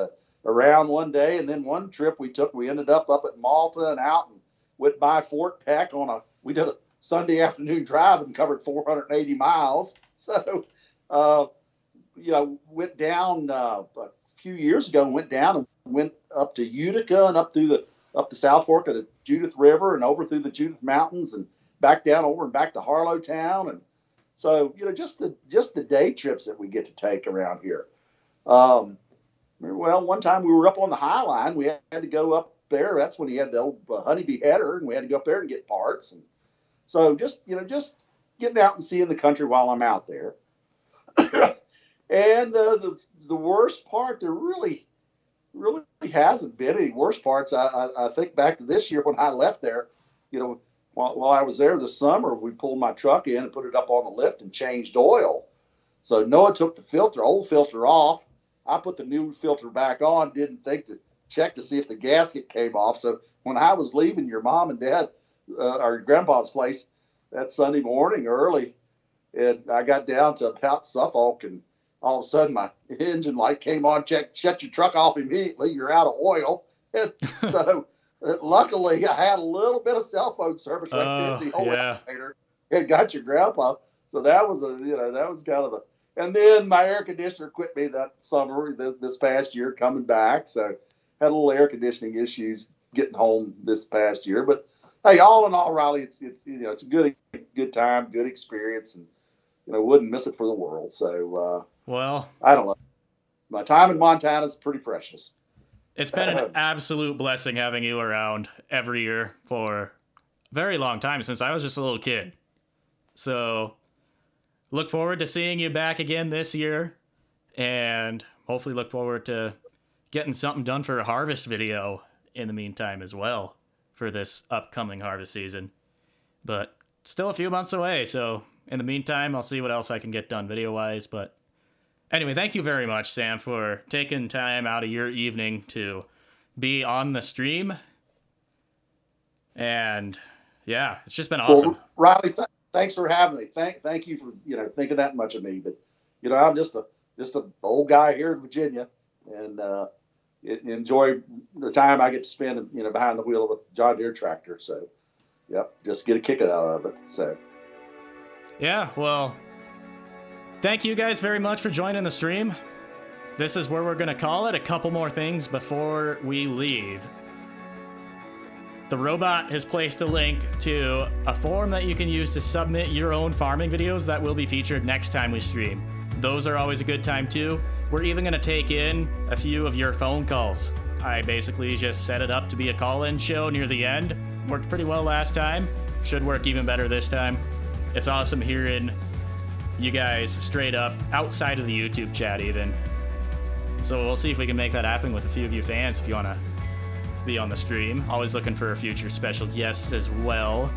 around one day, and then one trip we ended up at Malta and out and went by Fort Peck on a we did a Sunday afternoon drive and covered 480 miles. So, went down a few years ago, went down and went up to Utica and up the South Fork of the Judith River and over through the Judith Mountains and back down over and back to Harlowtown. And so, just the day trips that we get to take around here. Well, one time we were up on the High Line. We had to go up there. That's when he had the old honeybee header, and we had to go up there and get parts. And so just getting out and seeing the country while I'm out there. And the worst part, there really hasn't been any worst parts. I think back to this year when I left there, while I was there this summer, we pulled my truck in and put it up on the lift and changed oil. So Noah took the old filter off. I put the new filter back on, didn't think to check to see if the gasket came off. So when I was leaving your mom and dad, or grandpa's place that Sunday morning early, and I got down to about Suffolk, and all of a sudden my engine light came on, shut your truck off immediately, you're out of oil. And so luckily I had a little bit of cell phone service right there at the old elevator and got your grandpa. So that was kind of and then my air conditioner quit me that summer, this past year coming back. So had a little air conditioning issues getting home this past year, but hey, all in all, Riley, it's a good time, good experience, and wouldn't miss it for the world. So well, I don't know. My time in Montana is pretty precious. It's been an absolute blessing having you around every year for a very long time, since I was just a little kid. So look forward to seeing you back again this year, and hopefully look forward to getting something done for a harvest video in the meantime as well for this upcoming harvest season. But still a few months away, so in the meantime, I'll see what else I can get done video-wise. But anyway, thank you very much, Sam, for taking time out of your evening to be on the stream. And yeah, it's just been awesome. Well, Riley, thanks for having me. Thank you for thinking that much of me. But I'm just an old guy here in Virginia, and enjoy the time I get to spend behind the wheel of a John Deere tractor. So, yep, just get a kick out of it. So, yeah, well, thank you guys very much for joining the stream. This is where we're going to call it. A couple more things before we leave. The robot has placed a link to a form that you can use to submit your own farming videos that will be featured next time we stream. Those are always a good time too. We're even going to take in a few of your phone calls. I basically just set it up to be a call-in show near the end. Worked pretty well last time. Should work even better this time. It's awesome hearing you guys straight up outside of the YouTube chat even. So we'll see if we can make that happen with a few of you fans if you want to be on the stream. Always looking for a future special guest as well.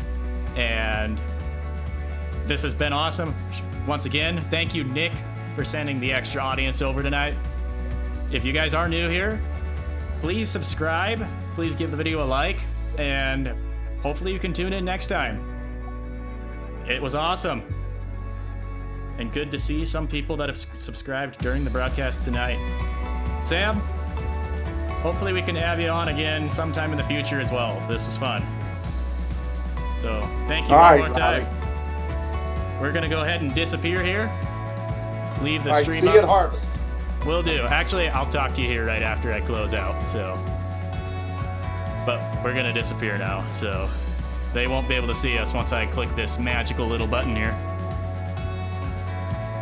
And this has been awesome. Once again, thank you, Nick, for sending the extra audience over tonight. If you guys are new here, please subscribe. Please give the video a like. And hopefully you can tune in next time. It was awesome. And good to see some people that have subscribed during the broadcast tonight. Sam, hopefully we can have you on again sometime in the future as well. This was fun. So thank you one more time. We're going to go ahead and disappear here. Leave the stream up. See you at harvest. Will do. Actually, I'll talk to you here right after I close out. So, but we're going to disappear now. So they won't be able to see us once I click this magical little button here.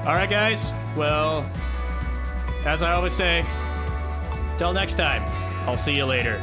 All right, guys. Well, as I always say, till next time, I'll see you later.